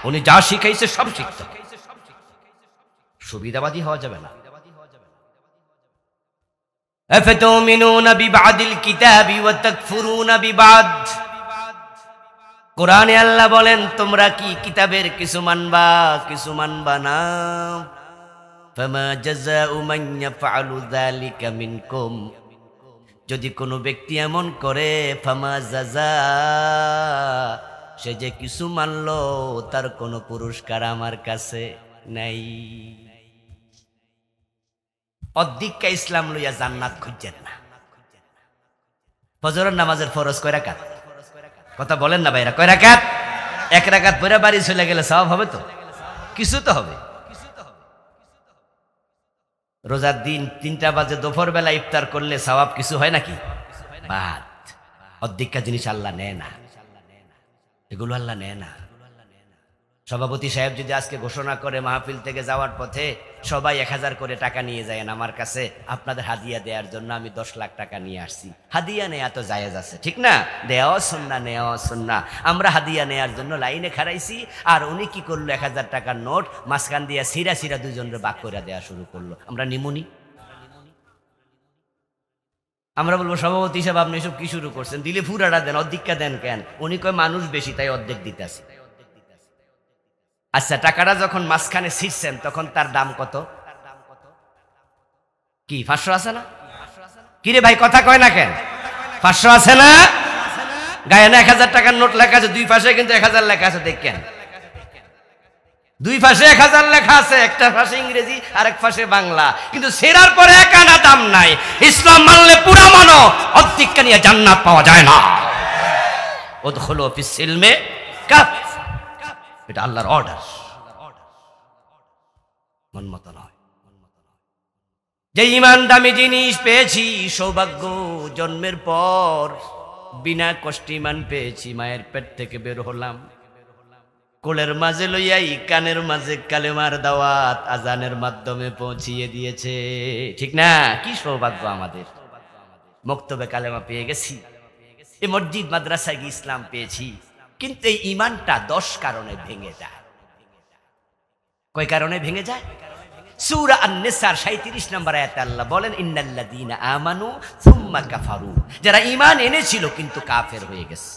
উনি যা শিখাইছে সব শিখতে, সুবিধাবাদী হওয়া যাবে না। আফাতুমিনুনা বিবাদিল কিতাবি ওয়া তাকফুরুনা বিবাদ। কোরআনে আল্লাহ বলেন, তোমরা কি কিতাবের কিছু মানবা, কিছু মানবা না? ফামা জাযাউ মান ইয়াফআলু যালিকা মিনকুম। যদি কোনো ব্যক্তি এমন করে, ফামা জাযা, সে যে কিছু মানলো, তার কোনো পুরস্কার আমার কাছে নাই। অধিকা ইসলাম লইয়া জান্নাত খুঁজছেন না। ফজরের নামাজের ফরজ কয় রাকাত? কথা বলেন না ভাইরা, কয় রাকাত? 1 রাকাত পড়ে বাড়ি চলে গেলে সওয়াব হবে তো? কিছু তো হবে। রোজার দিন 3টা বাজে দুপুর বেলা ইফতার করলে সওয়াব কিছু হয় নাকি? বাদ। অধিকা জিনিস আল্লাহ নেয় না, এগুলো আল্লাহ নেয় না। সভাপতি সাহেব যদি আজকে ঘোষণা করে মাহফিল থেকে যাওয়ার পথে সবাই 1000 করে টাকা নিয়ে যায় আমার কাছে আপনাদের হাদিয়া দেওয়ার জন্য, আমি 10 লাখ টাকা নিয়ে আসছি। হাদিয়া নেয়া তো জায়েজ আছে, ঠিক না? দেওয়া সুন্নাহ, নেওয়া সুন্নাহ। আমরা হাদিয়া নেয়ার জন্য লাইনে খাড়াইছি, আর উনি কি করলো, 1000 টাকার নোট মাঝখান দিয়ে সিরা সিরা দুজনের বাক করে দেওয়া শুরু করলো। আমরা নিমুনি? আমরা বলবো সভাপতি সাহেব আপনি এসব কি শুরু করছেন? দিলে পুরাটা দেন, অর্ধেকটা দেন কেন? উনি কয় মানুষ বেশি তাই অর্ধেক দিতে আসি। আচ্ছা, টাকাটা যখন মাঝখানে ছিঁড়ছেন তখন তার দাম কত? কি 500 আছে না? কিরে ভাই কথা কয় না কেন? 500 আছে না? গায়ে না 1000 টাকার নোট লেখা আছে, 2 পাশে কিন্তু 1000 লেখা আছে। দেখেন 2 পাশে 1000 লেখা আছে, একটা পাশে ইংরেজি আর এক পাশে বাংলা, কিন্তু সেরার পরে 1 আনা দাম নাই। ইসলাম মানলে পুরা মানো, অর্ধেকটা নিয়ে জান্নাত পাওয়া যায় না। উদখুলু ফিস সিলমে কাফ, এটা আল্লাহর অর্ডার, মন মতো নয়। যে ইমান দামি জিনিস পেয়েছি, সৌভাগ্য। জন্মের পর বিনা কষ্টে ইমান পেয়েছি। মায়ের পেট থেকে বের হলাম, কোলের মাঝে লইয়াই কানের মাঝে কালেমার দাওয়াত আজানের মাধ্যমে পৌঁছিয়ে দিয়েছে, ঠিক না? কি সৌভাগ্য আমাদের। মক্তবে কালেমা পেয়ে গেছি, এই মসজিদ মাদ্রাসায় গিয়ে ইসলাম পেয়েছি। কিন্তু এই ইমানটা 10 কারণে ভেঙে যায়। কয় কারণে ভেঙে যায়? সূরা আন-নিসার 37 নম্বর আয়াতে আল্লাহ বলেন, ইন্নাল্লাযীনা আমানু সুম্মা কাফারু। যারা ঈমান এনেছিল কিন্তু কাফের হয়ে গেছে।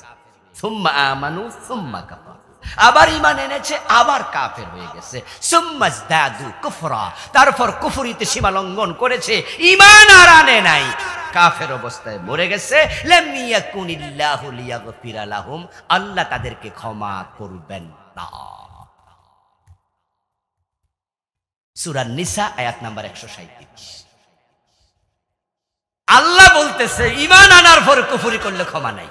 সুম্মা আমানু সুম্মা কাফারু, আবার ঈমান এনেছে আবার কাফের হয়ে গেছে। সুম্মা ইজদাদু কুফরা, তারপর কুফরিতে সীমা লঙ্ঘন করেছে, ঈমান আর আনে নাই, কাফের অবস্থায় মরে গেছে। লাম ইয়াকুনিল্লাহু লিয়াগফিরা লাহুম, আল্লাহ তাদেরকে ক্ষমা করবেন না। সূরা নিসা আয়াত নাম্বার 137। আল্লাহ বলতেছে ঈমান আনার পরে কুফরি করলে ক্ষমা নাই।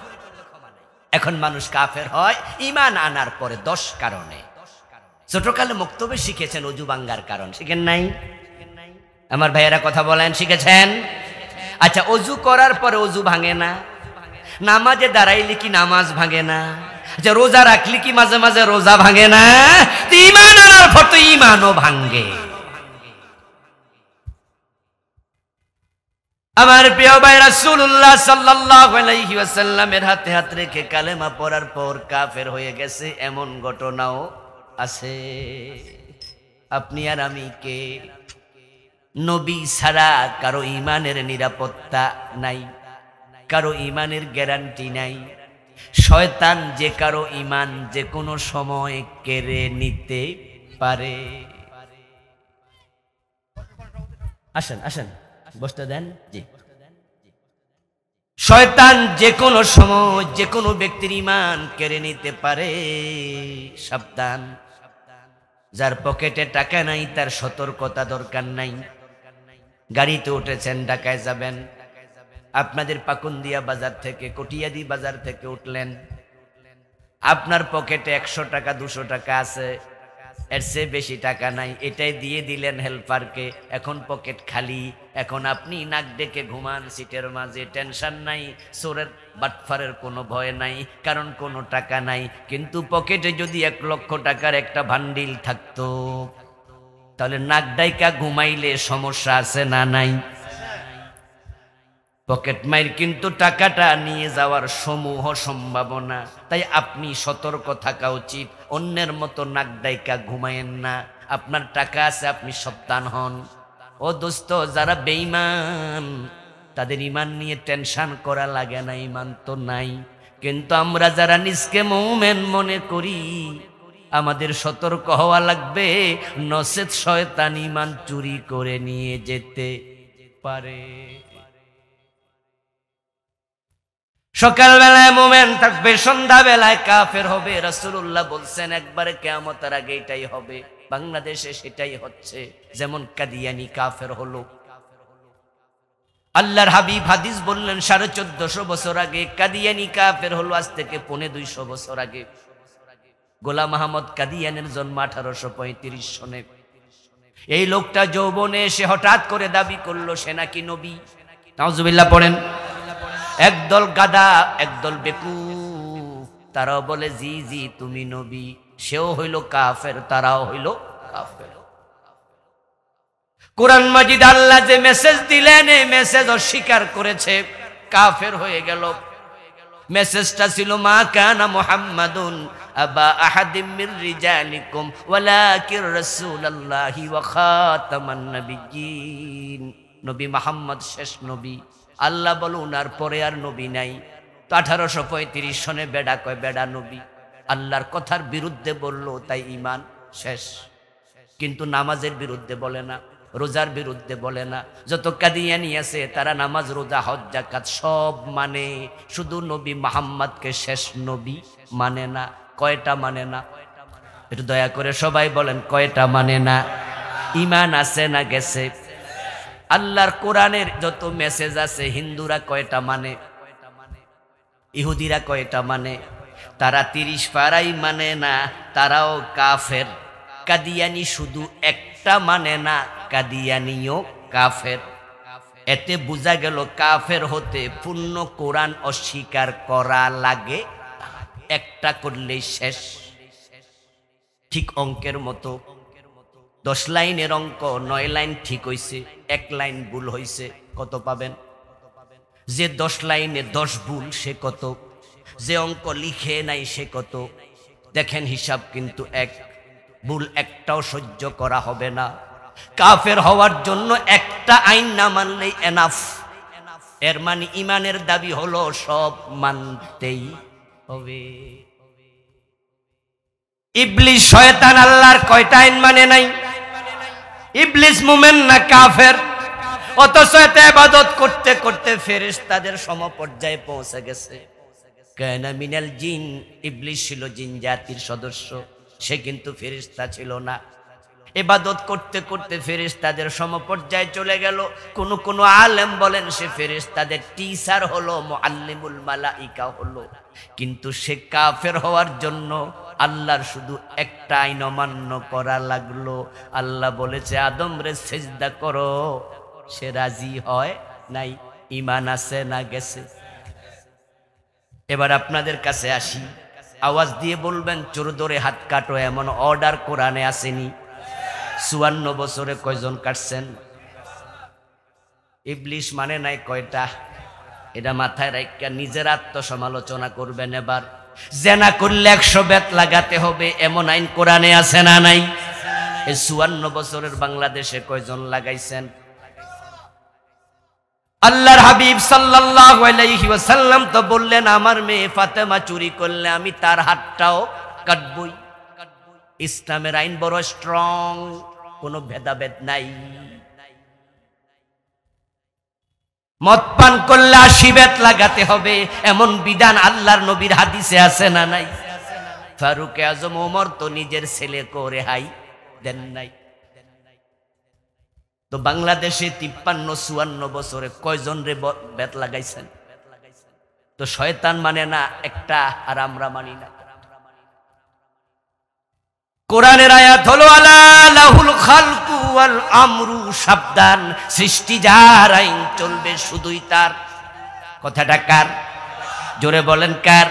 এখন মানুষ কাফের হয় ঈমান আনার পরে 10 কারণে। ছোটকালে মক্তবে শিখেছেন ওযু ভাঙ্গার কারণ, শিখেন নাই? আমার ভাইয়েরা কথা বলেন, শিখেছেন? আচ্ছা, ওযু করার পরে ওযু ভাঙে না? নামাজে দাঁড়াইলে কি নামাজ ভাঙে না? আচ্ছা, রোজা রাখলে কি মাঝে মাঝে রোজা ভাঙে না? ঈমান আনার পর তো ঈমানও ভাঙে। আমার প্রিয় ভাই, রাসূলুল্লাহ সাল্লাল্লাহু আলাইহি ওয়াসাল্লামের হাতে হাত রেখে কালেমা পড়ার পর কাফের হয়ে গেছে এমন ঘটনাও আছে। আপনি আর আমি কে? নবী ছাড়া কারো ঈমানের নিরাপত্তা নাই, কারো ঈমানের গ্যারান্টি নাই। শয়তান যে কারো ঈমান যে কোনো সময় কেড়ে নিতে পারে। আসেন আসেন, বসতে দেন। জি, শয়তান যে কোনো সময় যে কোনো ব্যক্তির ঈমান কেড়ে নিতে পারে। সাবধান। যার পকেটে টাকা নাই তার সতর্কতা দরকার নাই। গাড়িতে উঠেছেন, ঢাকায় যাবেন, আপনাদের পাকুন্দিয়া বাজার থেকে কটিয়াদি বাজার থেকে উঠলেন, আপনার পকেটে 100 টাকা 200 টাকা আছে, এর চেয়ে বেশি টাকা নাই, এটাই দিয়ে দিলেন হেল্পারকে, এখন পকেট খালি। এখন আপনি নাক ডেকে ঘুমান সিটের মাঝে, টেনশন নাই, চোরের বাটফারের কোনো ভয় নাই, কারণ কোনো টাকা নাই। কিন্তু পকেটে যদি 1 লক্ষ টাকার একটা ভান্ডিল থাকতো, তাহলে নাক ডাইকা ঘুমাইলে সমস্যা আছে না নাই? পকেট মাইর কিন্তু টাকাটা নিয়ে যাওয়ার সমূহ সম্ভাবনা। তাই আপনি সতর্ক থাকা উচিত। অন্যের মতো নাক ডাইকা ঘুমায়েন না। আপনার টাকা আছে, আপনি সাবধান হন। ও দোস্ত, যারা বেঈমান তাদের ঈমান নিয়ে টেনশন করা লাগে না, ঈমান তো নাই। কিন্তু আমরা যারা নিজকে মুমিন মনে করি, আমাদের সতর্ক হওয়া লাগবে, নচেত শয়তান ঈমান চুরি করে নিয়ে যেতে পারে। সকালবেলায় মুমিন থাকবে, সন্ধ্যাবেলায় কাফের হবে। রাসূলুল্লাহ বলছেন একবারে কিয়ামতের আগে এটাই হবে। বাংলাদেশে সেটাই হচ্ছে। যেমন কাদিয়ানি কাফের হলো। আল্লাহর হাবিব হাদিস বললেন 1450 বছর আগে কাদিয়ানি কাফের হলো। আজ থেকে 250 বছর আগে গোলাম আহমদ কাদিয়ানের জন্ম 1835 সনে। এই লোকটা যৌবনে এসে হঠাৎ করে দাবি করলো সে নাকি নবী। নাউজুবিল্লাহ পড়েন। একদল গাদা, একদল বেকুফ, তারাও বলে জি জি তুমি নবী। সেও হইল কাফের, তারাও হইল কাফের। কোরআন মাজিদ আল্লাহ যে মেসেজ দিলেন, এই মেসেজ অস্বীকার করেছে, কাফের হয়ে গেল। মেসেজটা ছিল মা কানা মুহাম্মাদুন আবা আহাদিম মির রিজালিকুম ওয়ালাকির রাসূলুল্লাহি ওয়া খাতামান নাবিয়্যিন। নবী মুহাম্মদ শেষ নবী। আল্লাহ বলো উনার পরে আর নবী নাই। তো 1835 সনে বেডা কয় বেডা নবী। আল্লাহর কথার বিরুদ্ধে বলল, তাই ঈমান শেষ। কিন্তু নামাজের বিরুদ্ধে বলে না, রোজার বিরুদ্ধে বলে না। যত কাদিয়ানি আছে তারা নামাজ, রোজা, হজ, যাকাত সব মানে, শুধু নবী মুহাম্মদকে শেষ নবী মানে না। কয়টা মানে না? একটু দয়া করে সবাই বলেন, কয়টা মানে না? ঈমান আছে না গেছে? আল্লাহর কোরআনের যত মেসেজ আছে হিন্দুরা কয়টা মানে? ইহুদিরা কয়টা মানে? তারা 30 পারাই মানে না, তারাও কাফের। কাদিয়ানি শুধু একটা মানে না, কাদিয়ানিও কাফের। এতে বোঝা গেল কাফের হতে পূর্ণ কোরআন অস্বীকার করা লাগে, একটা করলেই শেষ। ঠিক অঙ্কের মতো 10 লাইনের অঙ্ক 9 লাইন ঠিক হইছে, 1 লাইন ভুল হইছে, কত পাবেন? যে 10 লাইনে 10 ভুল সে কত? যে অঙ্ক লিখে নাই সে কত? দেখেন হিসাব কিন্তু এক। ভুল একটাও সহ্য করা হবে না। কাফের হওয়ার জন্য একটা আইন না মানলেই এনাফ। এর মানে ঈমানের দাবি হলো সব মানতেই হবে। ইবলিস শয়তান আল্লাহর কয়টা আইন মানে নাই? ইবলিস মুমিন না কাফের? অথচ এতে ইবাদত করতে করতে ফেরেশতাদের সমপর্যায়ে পৌঁছে গেছে। কানা মিনাল জিন, ইবলিস ছিল জিন জাতির সদস্য, সে কিন্তু ফেরেশতা ছিল না। ইবাদত করতে করতে ফেরেশতাদের সমপর্যায়ে চলে গেল। কোন কোন আলেম বলেন সে ফেরেশতাদের টিচার হলো, মুআল্লিমুল মালাইকা হলো। কিন্তু সে কাফের হওয়ার জন্য আল্লাহর শুধু একটা আইন অমান্য করা লাগলো। আল্লাহ বলেছে আদম রে সিজদা করো, সে রাজি হয় নাই। ঈমান আছে না গেছে? এবার আপনাদের কাছে আসি, আওয়াজ দিয়ে বলবেন চোর ধরে হাত কাটো, এমন অর্ডার কোরআনে আসেনি? 54 বছরে কয়জন কাটছেন? ইবলিশ মানে নাই কয়টা? এটা মাথায় রাখা নিজের আত্মসমালোচনা করবেন। এবার জেনা করলে 100 বেত লাগাতে হবে, এমন আইন কোরআনে আছে না নাই? এই 54 বছরের বাংলাদেশে কয়জন লাগাইছেন? আল্লাহর হাবিব সাল্লাল্লাহু আলাইহি ওয়াসাল্লাম তো বললেন আমার মেয়ে ফাতেমা চুরি করলে আমি তার হাতটাও কাটবই। ইসলামের আইন বড় স্ট্রং, কোনো ভেদাভেদ নাই। মদ পান করলে 80 বেত লাগাতে হবে, এমন বিধান আল্লাহর নবীর হাদিসে আছে না নাই? ফারুক আজম ওমর তো নিজের ছেলেকে রেহাই দেন নাই। তো বাংলাদেশে 53-54 বছরে কয়জন রে বেত লাগাইছেন? তো শয়তান মানে না একটা, আর আমরা মানি না। কোরআনের আয়াত হলো আলা লাহুল খালকু ওয়াল আমরু, সাবধান, সৃষ্টি যার, আইন চলবে শুধুই তার। কথাটা কার? জোরে বলেন কার?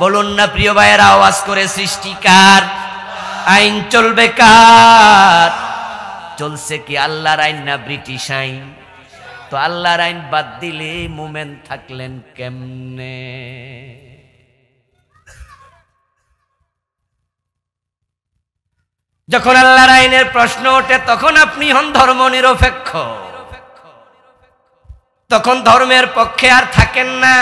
বলুন না প্রিয় ভাইয়েরা আওয়াজ করে, সৃষ্টি কার? আইন চলবে কার? চলছে কি আল্লাহর আইন না ব্রিটিশ আইন? তো আল্লাহর আইন বাদ দিলে মোমেন থাকলেন কেমনে? যখন আল্লাহর আইনের প্রশ্ন ওঠে তখন আপনি হন ধর্ম নিরপেক্ষ, তখন ধর্মের পক্ষে আর থাকেন না।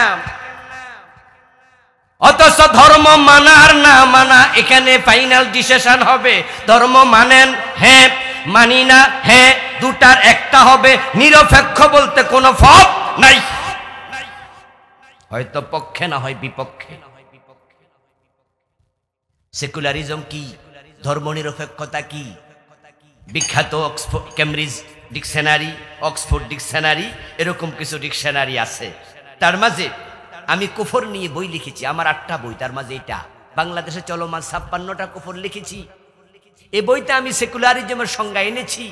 অথচ ধর্ম মানা আর না মানা এখানে ফাইনাল ডিসিশন হবে। ধর্ম মানেন? হ্যাঁ। মানি না? হ্যাঁ। দুটার একটা হবে। নিরপেক্ষ বলতে কোনো ফত নাই, হয়তো পক্ষে না হয় বিপক্ষে। সেকুলারিজম কি? ধর্ম নিরপেক্ষতা কি? বিখ্যাত Oxford Cambridge dictionary, Oxford dictionary, এরকম কিছু ডিকশনারি আছে। তার মাঝে আমি কুফর নিয়ে বই লিখেছি, আমার 8টা বই, তার মাঝে এটা বাংলাদেশে চলমান 56টা কুফর লিখেছি। এই বইতে আমি সেকুলারিজমের সংজ্ঞা এনেছি।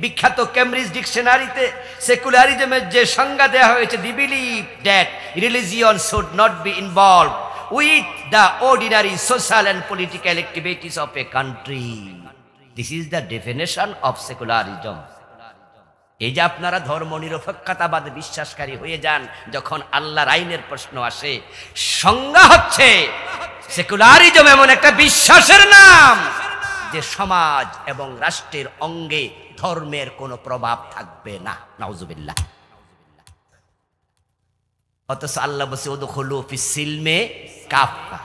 বিখ্যাত কেমব্রিজ ডিকশনারিতে সেকুলারিজমের যে সংজ্ঞা দেওয়া হয়েছে, the believe that religion should not be involve with the ordinary social and political activities of a country. This is the definition of secularism. এই যে আপনারা ধর্ম নিরপেক্ষতাবাদে বিশ্বাসকারী হয়ে যান, যখন আল্লাহর আইনের প্রশ্ন আসে, সংজ্ঞা হচ্ছে সেকুলারিজম এমন একটা বিশ্বাসের নাম যে সমাজ এবং রাষ্ট্রের অঙ্গে ধর্মের কোনো প্রভাব থাকবে না। নাউজুবিল্লাহ। অথচ আল্লাহ বলছে উদখুলু ফিস সিলমে কাফা।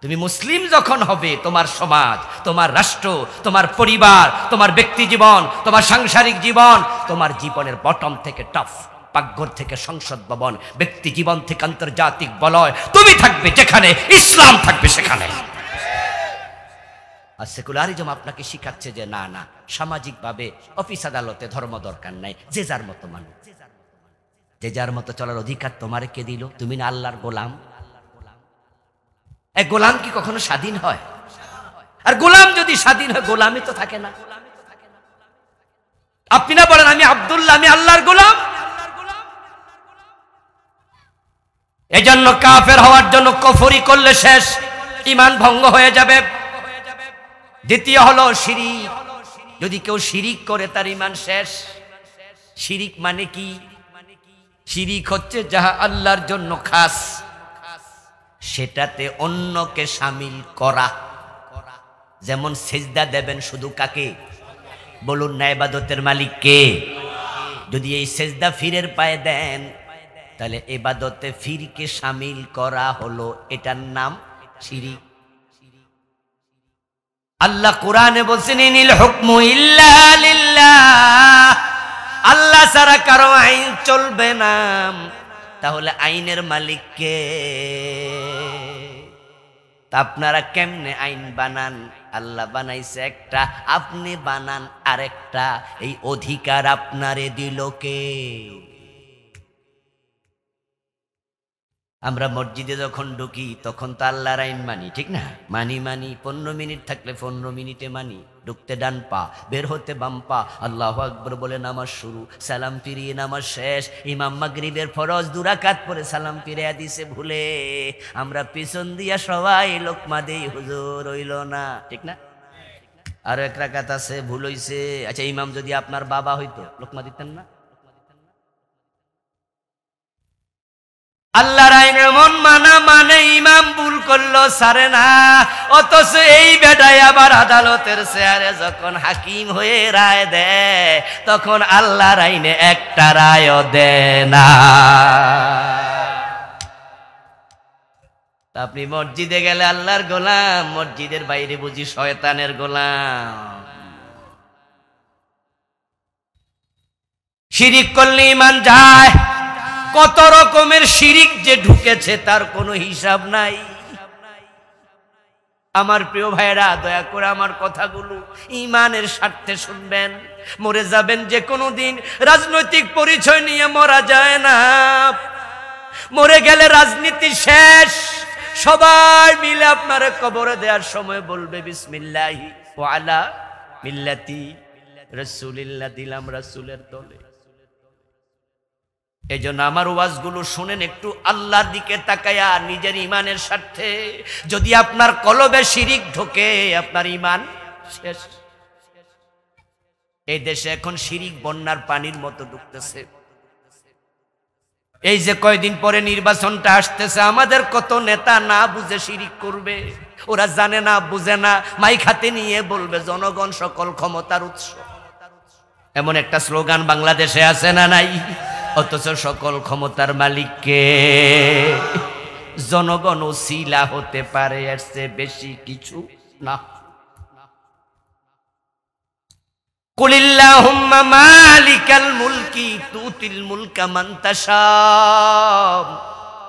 তুমি মুসলিম যখন হবে, তোমার সমাজ, তোমার রাষ্ট্র, তোমার পরিবার, তোমার ব্যক্তি জীবন, তোমার সাংসারিক জীবন, তোমার জীবনের বটম থেকে টপ, পাকঘর থেকে সংসদ ভবন, ব্যক্তি জীবন থেকে আন্তর্জাতিক বলয়, তুমি থাকবে যেখানে, ইসলাম থাকবে সেখানে। আর সেকুলারিজম আপনাকে শিখাচ্ছে যে না না, সামাজিকভাবে অফিস আদালতে ধর্ম দরকার নাই, যে যার মতো মানুষ, যে যার মতো চলার অধিকার তোমারে কে দিল? তুমি না আল্লাহর গোলাম। এক গোলাম কি কখনো স্বাধীন হয়? আর গোলাম যদি স্বাধীন হয়, গোলামই তো থাকে না। আপনি না বলেন আমি আব্দুল্লাহ, আমি আল্লাহর গোলাম। এজন্য কাফের হওয়ার জন্য কুফরি করলে শেষ, ঈমান ভঙ্গ হয়ে যাবে। দ্বিতীয় হলো শিরিক। যদি কেউ শিরিক করে তার ঈমান শেষ। শিরিক মানে কি? শিরিক হচ্ছে যাহা আল্লাহর জন্য খাস, সেটাতে অন্যকে শামিল করা। যেমন সেজদা দেবেন শুধু কাকে? বলুন না, ইবাদতের মালিক কে? যদি এই সেজদা ফিরের পায়ে দেন, তাহলে ইবাদতে ফিরকে শামিল করা হলো, এটার নাম শিরিক। আল্লাহ কোরআনে বলছেন ইনিল হুকমু ইল্লা লিল্লাহ, আল্লাহ ছাড়া কারো আইন চলবে না। তাহলে আইনের মালিক কে? তা আপনারা কেমনে আইন বানান? আল্লাহ বানাইছে একটা, আপনি বানান আরেকটা। এই অধিকার আপনারে দিল কে? আমরা মসজিদে যখন ঢুকি তখন তো আল্লাহর আইন মানি, ঠিক না? মানি 15 মিনিট থাকলে 15 মিনিটে মানি। ঢুকতে ডান পা, বের হতে বাম পা, আল্লাহু আকবার বলে নামাজ শুরু, সালাম ফিরিয়ে নামাজ শেষ। ইমাম মাগরিবের ফরজ 2 রাকাত পরে সালাম ফিরিয়ে দিছে ভুলে, আমরা পিছন দিয়া সবাই লোকমা দেই, হুজুর হইল না, ঠিক না? আর 1 রাকাত আছে, ভুল হইছে। আচ্ছা, ইমাম যদি আপনার বাবা হইতো লোকমা দিতেন না? আল্লাহর আইন এমন মানা মানে ইমাম ভুল করলো সারে না, অথচ এই বেটায় আবার আদালতের চেয়ারে যখন হাকিম হয়ে রায় দেয় তখন আল্লাহর আইনে একটা রায়ও দেয় না। আপনি মসজিদে গেলে আল্লাহর গোলাম, মসজিদের বাইরে বুঝি শয়তানের গোলাম। শিরিক করলে ঈমান যায়। কত রকমের শিরিক যে ঢুকেছে তার কোনো হিসাব নাই। আমার প্রিয় ভাইরা, দয়া করে আমার কথাগুলো ঈমানের স্বার্থে শুনবেন। মরে যাবেন যে কোনো দিন, রাজনৈতিক পরিচয় নিয়ে মরা যায় না। মরে গেলে রাজনীতি শেষ। সবাই মিলে আপনারে কবরে দেওয়ার সময় বলবে বিসমিল্লাহি ওয়া আলা মিল্লাতি রাসূলিল্লাহ, দিলাম রাসূলের দলে। এই জন্য আমার ওয়াজগুলো শুনেন একটু আল্লাহর দিকে তাকায়া, নিজের ঈমানের স্বার্থে। যদি আপনার কলবে শিরিক ঢোকে আপনার ঈমান শেষ। এই দেশে এখন শিরিক বন্যার পানির মতো ঢুকতেছে। এই যে কয়দিন পরে নির্বাচনটা আসতেছে, আমাদের কত নেতা না বুঝে শিরিক করবে। ওরা জানে না, বুঝে না, মাইক হাতে নিয়ে বলবে জনগণ সকল ক্ষমতার উৎস। এমন একটা স্লোগান বাংলাদেশে আছে না নাই? অথচ সকল ক্ষমতার মালিক কে? জনগণ ওসিলা হতে পারে, এর চেয়ে বেশি কিছু না। কুলিল্লাহুম্মা মালিকাল মুলকি তুতিল মুলকা মান তাশা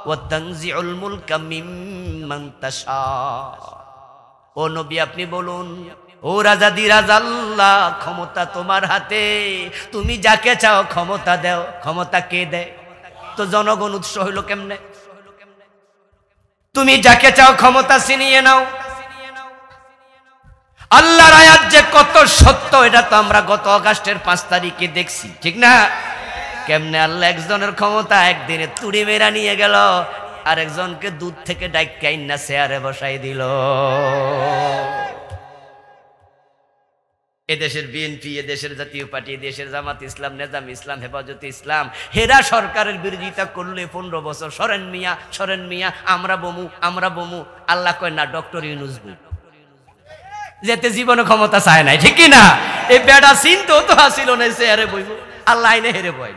ওয়া তানজিউল মুলকা মিম্মান তাশা। ও নবী, আপনি বলুন, ও রাজাদি রাজা আল্লাহ, ক্ষমতা তোমার হাতে, তুমি যাকে চাও ক্ষমতা দাও। ক্ষমতা কে দেয়? তো জনগণ উৎস হইল কেমনে? তুমি যাকে চাও ক্ষমতা ছিনিয়ে নাও। আল্লাহর আয়াত যে কত সত্য এটা তো আমরা গত আগস্টের 5 তারিখে দেখছি, ঠিক না? কেমনে আল্লাহ একজনের ক্ষমতা একদিনে তুড়ি মেরা নিয়ে গেল, আর একজনকে দুধ থেকে ডাইকা আইনা চেয়ারে বসাই দিল। এদেশের বিএনপি, এদেশের জাতীয় পার্টি, এদেশের জামাত ইসলাম, নেজাম ইসলাম, হেফাজতে ইসলাম, হেরা সরকারের বিরোধিতা করলে 15 বছর সরেন মিয়া, সরেন মিয়া, আমরা বমু, আমরা বমু। আল্লাহ কয় না, ডক্টর ইউনূস বই যেতে জীবনে ক্ষমতা চায় নাই, ঠিক না? এই বেড়া চিন্তাও তো আসিল না, চেয়ারে বইব। আল্লাহ আইনে হেরে বয়।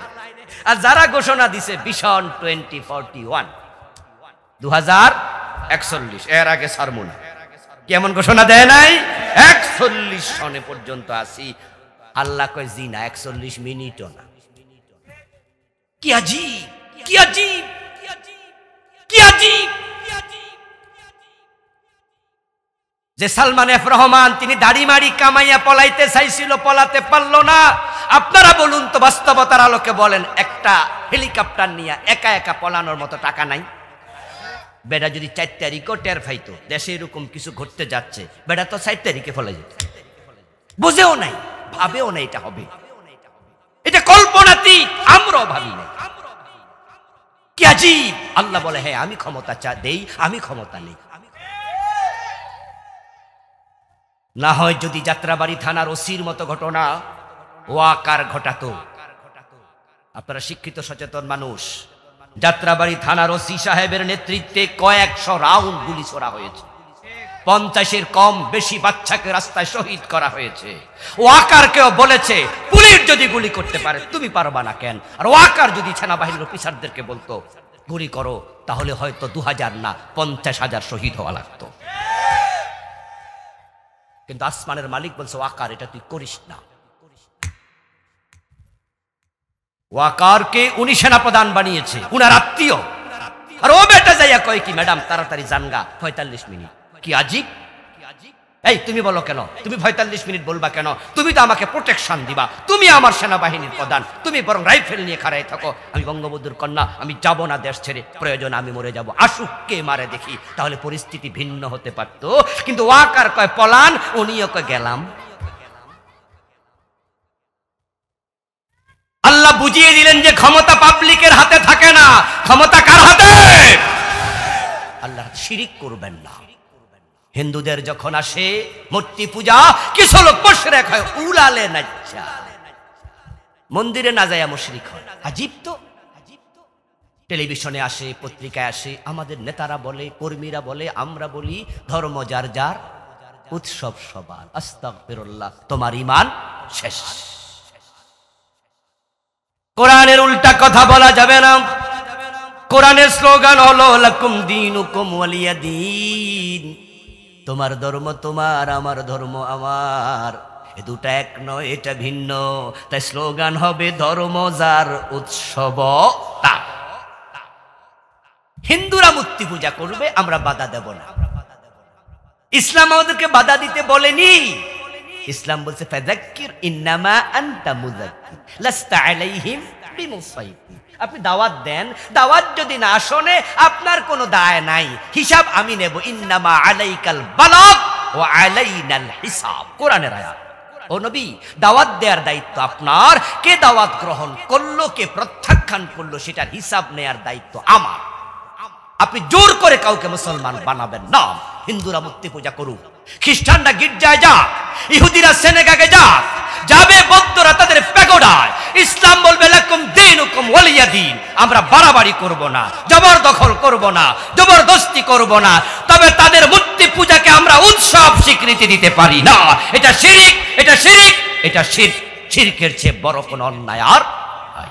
আর যারা ঘোষণা দিছে ভিশন 2041, 2041, এর আগে সারমুনা কেমন ঘোষণা দেয় নাই? 41 সনে পর্যন্ত আসি। আল্লাহ কয় জি না, 41 মিনিটও না। কি আজীব, কি আজীব, কি আজীব যে সালমান এফ রহমান তিনি দাড়ি মাড়ি কামাইয়া পলাইতে চাইছিল, পলাতে পারলো না। আপনারা বলুন তো, বাস্তবতার আলোকে বলেন, একটা হেলিকপ্টার নিয়ে একা একা পলানোর মতো টাকা নাই? বেটা যদি 4 তারিখও টের পাইতো দেশে এরকম কিছু ঘটতে যাচ্ছে, বেটা তো 4 তারিখে ফলে যেত। বুঝেও নাই, ভাবেও নাই এটা হবে। এটা কল্পনাতীত, আমরাও ভাবি না। কি আজীব! আল্লাহ বলে হ্যাঁ আমি ক্ষমতা দেই, আমি ক্ষমতা নেই। না হয় যদি যাত্রাবাড়ি থানার ওসির মতো ঘটনা ওয়াকার ঘটাতো। আপনারা শিক্ষিত সচেতন মানুষ, যাত্রাবাড়ি থানার ওসি সাহেবের নেতৃত্বে কয়েকশো রাউন্ড গুলি ছোড়া হয়েছে। 50-এর কম বেশি বাচ্চাকে রাস্তায় শহীদ করা হয়েছে। ওয়াকারকেও বলেছে পুলিশ যদি গুলি করতে পারে তুমি পারবা না কেন? আর ওয়াকার যদি সেনাবাহিনীর অফিসারদেরকে বলতো গুলি করো, তাহলে হয়তো 2000 না 50,000 শহীদ হওয়া লাগতো। কিন্তু আসমানের মালিক বলছে ওয়াকার এটা তুই করিস না। ওয়াকারকে উনি সেনাপ্রধান বানিয়েছে, উনার আত্মীয়। আর ও বেটা যাইয়া কয় কি ম্যাডাম তাড়াতাড়ি জানগা, 45 মিনিট। কি আজীব! এই তুমি বলো কেন, তুমি 45 মিনিট বলবা কেন? তুমি তো আমাকে প্রোটেকশন দিবা, তুমি আমার সেনাবাহিনীর প্রধান, তুমি বরং রাইফেল নিয়ে খাড়াই থাকো। আমি বঙ্গবন্ধুর কন্যা, আমি যাব না দেশ ছেড়ে, প্রয়োজন আমি মরে যাব, আসুক কে মারে দেখি। তাহলে পরিস্থিতি ভিন্ন হতে পারত। কিন্তু ওয়াকার কয় পলান, উনিও কয় গেলাম। আল্লাহ বুঝিয়ে দিলেন যে ক্ষমতা পাবলিকের হাতে থাকে না, ক্ষমতা কার হাতে? আল্লাহ। শিরিক করবেন না। হিন্দুদের যখন আসে মূর্তি পূজা, কিছু লোক মুশরিক হয়, উলালে নাচ্চা মন্দিরে না যায় মুশরিক হয়। আজীব তো। টেলিভিশনে আসে, পত্রিকায় আসে, আমাদের নেতারা বলে, কর্মীরা বলে, আমরা বলি ধর্ম যার যার, উৎসব সবার। আস্তাগফিরুল্লাহ, তোমার ঈমান শেষ। কোরআনের উল্টা কথা বলা যাবে না। কোরআনের স্লোগান হলো লাকুম দীনুকুম ওয়ালিয়া দীন। তোমার ধর্ম তোমার, আমার ধর্ম আমার, এ দুটা এক নয়, এটা ভিন্ন। তাই স্লোগান হবে ধর্ম যার, উৎসব তার। হিন্দুরা মূর্তি পূজা করবে, আমরা বাধা দেব না। ইসলাম আমাদেরকে বাধা দিতে বলেনি। ইসলাম বলছে ফাযাক্কির ইন্নামা আনতা মুযাক্কির লাস্তা আলাইহিম বিমুসাইতির। আপনি দাওয়াত দেন, দাওয়াত যদি না শোনে আপনার কোনো দায় নাই, হিসাব আমি নেব। ইন্নামা আলাইকাল বালাগ ওয়া আলাইনাল হিসাব, কোরআনের আয়াত। ও নবী, দাওয়াত দেওয়ার দায়িত্ব আপনার, কে দাওয়াত গ্রহণ করলো, কে প্রত্যাখ্যান করলো, সেটার হিসাব নেয়ার দায়িত্ব আমার। আপনি জোর করে কাউকে মুসলমান বানাবেন না। হিন্দুরা মূর্তি পূজা করুক, খ্রিস্টানরা গির্জায় যাক, ইহুদিরা সিনেগাগে যাক, যাবে বৌদ্ধরা তাদের প্যাগোডায়। ইসলাম বলবে লাকুম দীনুকুম ওয়ালিয়া দীন। আমরা বাড়াবাড়ি করব না, জবরদখল করব না, জবরদস্তি করব না। তবে তাদের মূর্তি পূজাকে আমরা উৎসব স্বীকৃতি দিতে পারি না। এটা শিরক, এটা শিরক, এটা শিরক। শিরকের চেয়ে বড় কোন অন্যায় আর নাই।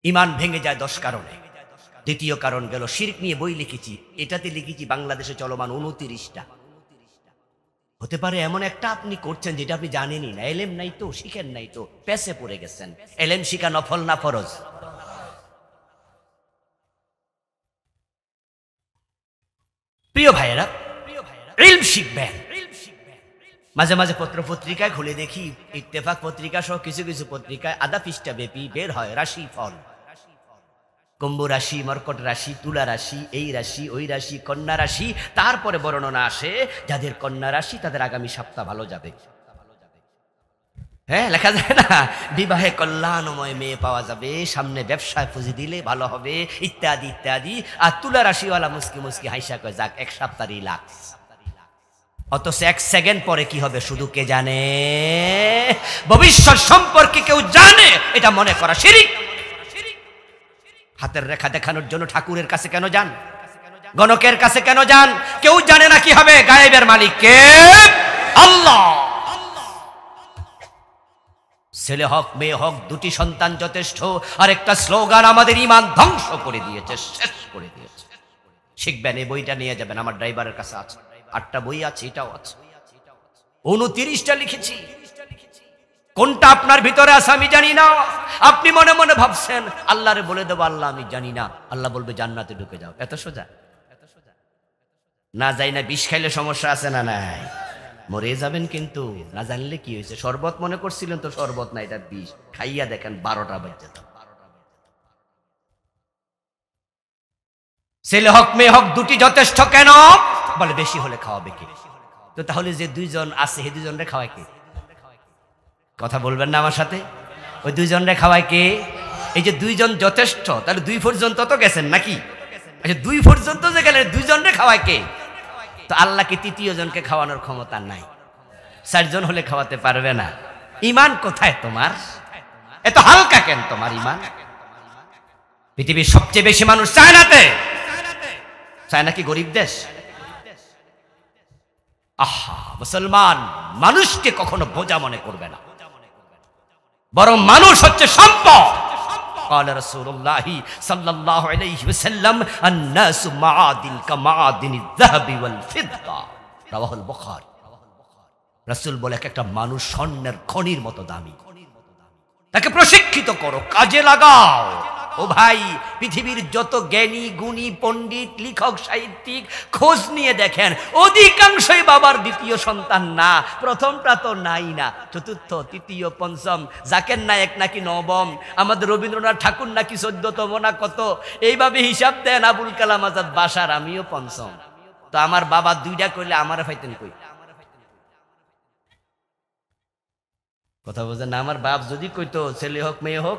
ঈমান ভেঙে যায় 10 কারণে। দ্বিতীয় কারণ গেল শিরক নিয়ে বই লিখেছি, এটাতে লিখেছি বাংলাদেশে চলমান 29টা। হতে পারে এমন একটা আপনি করছেন যেটা আপনি জানেনই না, এলেম নাই তো, শিখেন নাই তো, পেছে পড়ে গেছেন। এলেম শিখা নফল না ফরজ? প্রিয় ভাইয়েরা, ইলম শিখবেন। মাঝে মাঝে পত্র পত্রিকায় খুলে দেখি, ইত্তেফাক পত্রিকা সহ কিছু কিছু পত্রিকায় আধা পৃষ্ঠা ব্যাপী বের হয় রাশি ফল। কুম্ভ রাশি, মর্কট রাশি, তুলা রাশি, এই রাশি, ওই রাশি, কন্যা রাশি। তারপরে বর্ণনা আসে যাদের কন্যা রাশি তাদের আগামী সপ্তাহ ভালো যাবে। হ্যাঁ, লেখা যায় না, বিবাহে কল্যাণময় মেয়ে পাওয়া যাবে, সামনে ব্যবসায় পুঁজি দিলে ভালো হবে, ইত্যাদি ইত্যাদি। আর তুলা রাশিওয়ালা মুস্কি মুস্কি হাইসা কয় যাক, 1 সপ্তাহ রিল্যাক্স। অথচ 1 সেকেন্ড পরে কি হবে শুধু কে জানে। ভবিষ্যৎ সম্পর্কে কেউ জানে, এটা মনে করা শিরক। হাতের রেখা দেখানোর জন্য ঠাকুরের কাছে কেন যান, গণকের কাছে কেন যান? কেউ জানে না কি হবে। গায়েবের মালিক কে? আল্লাহ। ছেলে হোক মেয়ে হোক, 2টি সন্তান যথেষ্ট। আর একটা স্লোগান আমাদের ঈমান ধ্বংস করে দিয়েছে, শেষ করে দিয়েছে। শিখবেন, এই বইটা নিয়ে যাবেন, আমার ড্রাইভারের কাছে আছে। 8টা বই আছে, এটাও আছে। 29টা লিখেছি। কোনটা আপনার ভিতরে আছে আমি জানি না। আপনি মনে মনে ভাবছেন আল্লাহরে বলে দেবো আল্লাহ আমি জানি না, আল্লাহ বলবে জান্নাতে ঢুকে যাও। এত সোজা না? যাই না, বিষ খাইলে সমস্যা আছে না? নাই, মরে যাবেন। কিন্তু না জানলে কি হয়েছে? শরবত মনে করছিলেন তো শরবত না, এটা বিষ। খাইয়া দেখেন 12টা বাজে। ছেলে হোক মেয়ে হোক, 2টি যথেষ্ট। কেন বলে? বেশি হলে খাওয়াবে কে? তো তাহলে যে 2 জন আছে, সেই 2 জনরে খাওয়ায় কে? কথা বলবেন না আমার সাথে? ওই 2 জনরে খাওয়ায় কে? এই যে 2 জন যথেষ্ট, তাহলে 2 পর্যন্ত তো গেছেন নাকি? আচ্ছা, 2 পর্যন্ত যে গেলেন, 2 জনরে খাওয়ায় কে? তো আল্লাহকে 3য় জনকে খাওয়ানোর ক্ষমতা নাই। 4 জন হলে খাওয়াতে পারবে না। ঈমান কোথায় তোমার? এত হালকা কেন তোমার ঈমান? পৃথিবীর সবচেয়ে বেশি মানুষ চায়নাতে। চায়না কি গরিব দেশ? আহা, মুসলমান মানুষকে কখনো বোঝা মনে করবে না, বরং মানুষ হচ্ছে সম্পদ। قال رسول الله صلى الله عليه وسلم الناس معادن كمعادن الذهب والفضة رواه البخاري। রাসূল বলে একটা মানুষ স্বর্ণের খনির মতো দামি। তাকে প্রশিক্ষিত করো, কাজে লাগাও। ও ভাই, পৃথিবীর যত জ্ঞানী গুণী পণ্ডিত লেখক সাহিত্যিক খোঁজ নিয়ে দেখেন, অধিকাংশই বাবার দ্বিতীয় সন্তান না। প্রথমটা তো নাই না, চতুর্থ, তৃতীয়, পঞ্চম, জাকের নায়েক নাকি নবম, আমাদের রবীন্দ্রনাথ ঠাকুর নাকি 14তম না কত। এইভাবে হিসাব দেন আবুল কালাম আজাদ বাসার, আমিও পঞ্চম। তো আমার বাবা দুইটা কইলে আমার ফাইতেন কই? কথা বলছেন না? আমার বাপ যদি কইতো ছেলে হোক মেয়ে হোক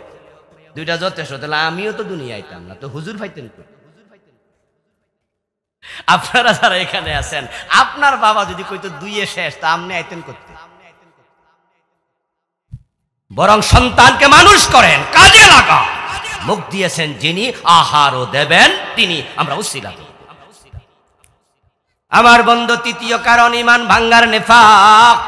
দুইটা যথেষ্ট, তাহলে আমিও তো দুনিয়া আইতাম না, তো হুজুর ফাইতেন কই? আপনারা যারা এখানে আছেন, আপনার বাবা যদি কইতো দুইয়ে শেষ, তা আপনি আইতেন করতে? বরং সন্তানকে মানুষ করেন, কাজে লাগা। মুখ দিয়েছেন যিনি, আহারও দেবেন তিনি। আমরা উসিলা দেব। আমার বন্ধু, তৃতীয় কারণ ঈমান ভাঙ্গার নেফাক।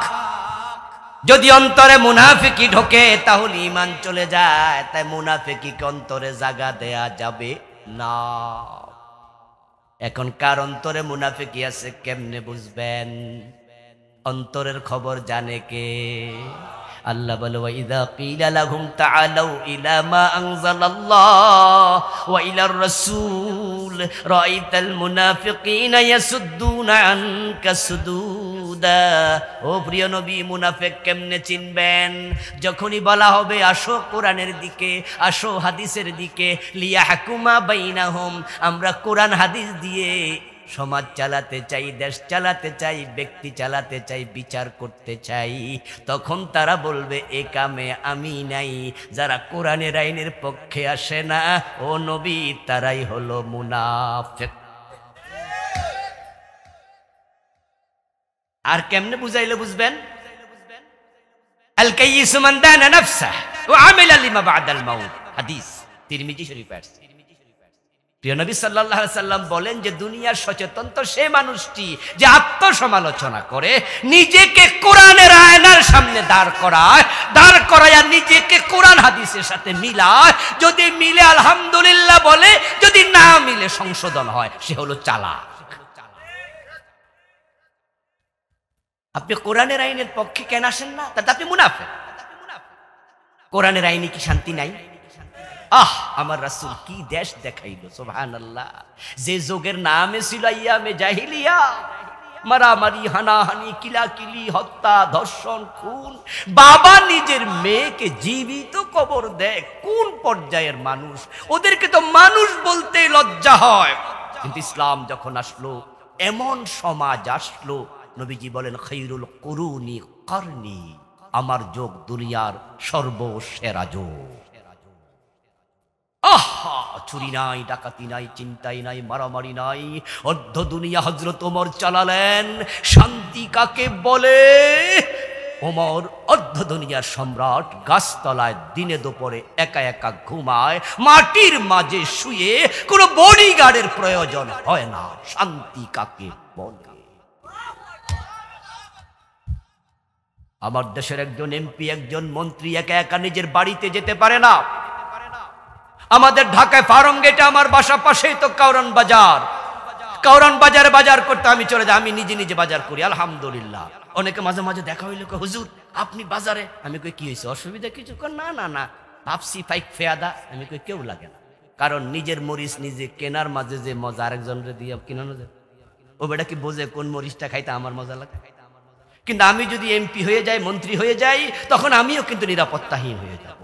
যদি অন্তরে মুনাফিকি ঢোকে তাহলে ঈমান চলে যায়। তাই মুনাফিকিকে অন্তরে জায়গা দেয়া যাবে না। এখন কার অন্তরে মুনাফিকি আছে কেমনে বুঝবেন? অন্তরের খবর জানে কে? আল্লাহ বলে, ওয়া ইযা কিলা লাহুম তাআলাউ ইলা মা আনজালাল্লাহ ওয়া ইলার রাসূল রাআইতাল মুনাফিকিনা ইয়াসুদ্দুনা আনকা সুদুদা। ও প্রিয় নবী, মুনাফিক কেমনে চিনবেন? যখনই বলা হবে আসো কোরআনের দিকে, আসো হাদিসের দিকে, লিয়াহকুমা বাইনাহুম, আমরা কোরআন হাদিস দিয়ে সমাজ চালাতে চাই, দেশ চালাতে চাই, ব্যক্তি চালাতে চাই, বিচার করতে চাই, তখন তারা বলবে এ কামে আমি নাই। যারা কোরআনের আইনের পক্ষে আসে না, ও নবী, তারাই হলো মুনাফিক। আর কেমনে বুঝাইলে বুঝবেন? আল কাইয়িসু মান দানা নাফসাহু ওয়া আমিলা লিমা বা'দাল মাউত, হাদিস তিরমিজি শরীফে আছে। প্রিয় নবী সাল্লাল্লাহু আলাইহি সাল্লাম বলেন যে দুনিয়ার সচেতন তো সে মানুষটি যে আত্মসমালোচনা করে, নিজেকে কোরআনের আয়নার সামনে দাঁড় করায় নিজেকে কোরআন হাদিসের সাথে মিলায়। যদি মিলে আলহামদুলিল্লাহ বলে, যদি না মিলে সংশোধন হয়, সে হলো চালাক। আপনি কোরআনের আইনের পক্ষে কেন আসেন না? তাতে আপনি মুনাফিক। কোরআনের আইনে কি শান্তি নাই? আমার রাসূল কি দেশ দেখাইলো, সুবহানাল্লাহ। যে যুগের নামে ছিল আইয়ামে জাহিলিয়া, মারামারি, হানাহানি, কিলাকিলি, হত্যা, ধর্ষণ, খুন, বাবা নিজের মেয়েকে জীবিত কবর দেয়। কোন পর্যায়ের মানুষ! ওদেরকে তো মানুষ বলতে লজ্জা হয়। কিন্তু ইসলাম যখন আসলো, এমন সমাজ আসলো, নবীজি বলেন খায়রুল কুরুনি কারনি, আমার যুগ দুনিয়ার সর্বসেরা যুগ। চুরি নাই, ডাকাতি নাই, চিন্তাই নাই, মারামারি নাই, অর্ধ দুনিয়া হযরত ওমর চালালেন। শান্তি কাকে বলে? ওমর অর্ধ দুনিয়ার সম্রাট, গাছতলায় দিনে দুপুরে একা একা ঘুমায়, মাটির মাঝে শুয়ে, কোনো বডিগার্ডের প্রয়োজন হয় না। শান্তি কাকে বলে? আমার দেশের একজন এমপি, একজন মন্ত্রী একা একা নিজের বাড়িতে যেতে পারে না। আমাদের ঢাকায় ফার্ম গেটে আমার বাসা পাশেই তো কাউরান বাজার। কাউরান বাজারে বাজার করতে আমি চলে যাই, আমি নিজে নিজে বাজার করি, আলহামদুলিল্লাহ। অনেকে মাঝে মাঝে দেখা হইলে হুজুর আপনি বাজারে, আমি কই কি হয়েছে, অসুবিধা কিছু? না না না, ভাবছি ফাইক ফেয়াদা। আমি কই কেউ লাগে না, কারণ নিজের মরিচ নিজে কেনার মাঝে যে মজা আরেকজনের দিয়ে কিনানো যায়, ও বেটা কি বোঝে কোন মরিচটা খাইতে আমার মজা লাগে? কিন্তু আমি যদি এমপি হয়ে যাই, মন্ত্রী হয়ে যাই, তখন আমিও কিন্তু নিরাপত্তাহীন হয়ে যাব।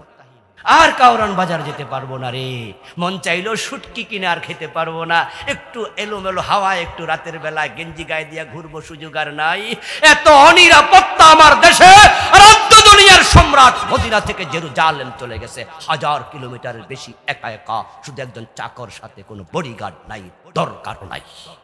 আর কাউরান বাজার যেতে পারবো না রে, মন চাইলেও শুটকি কিনে আর খেতে পারবো না। একটু এলোমেলো হাওয়া, একটু রাতের বেলায় গেঞ্জি গায়ে দিয়া ঘুরবো, সুযোগ আর নাই। এত অনিরাপত্তা আমার দেশে। আর অর্ধ দুনিয়ার সম্রাট মদিনা থেকে জেরুজালেম চলে গেছে, 1000 কিলোমিটারের বেশি, একা একা, শুধু একজন চাকর, সাথে কোনো বডিগার্ড নাই, দরকারও নাই।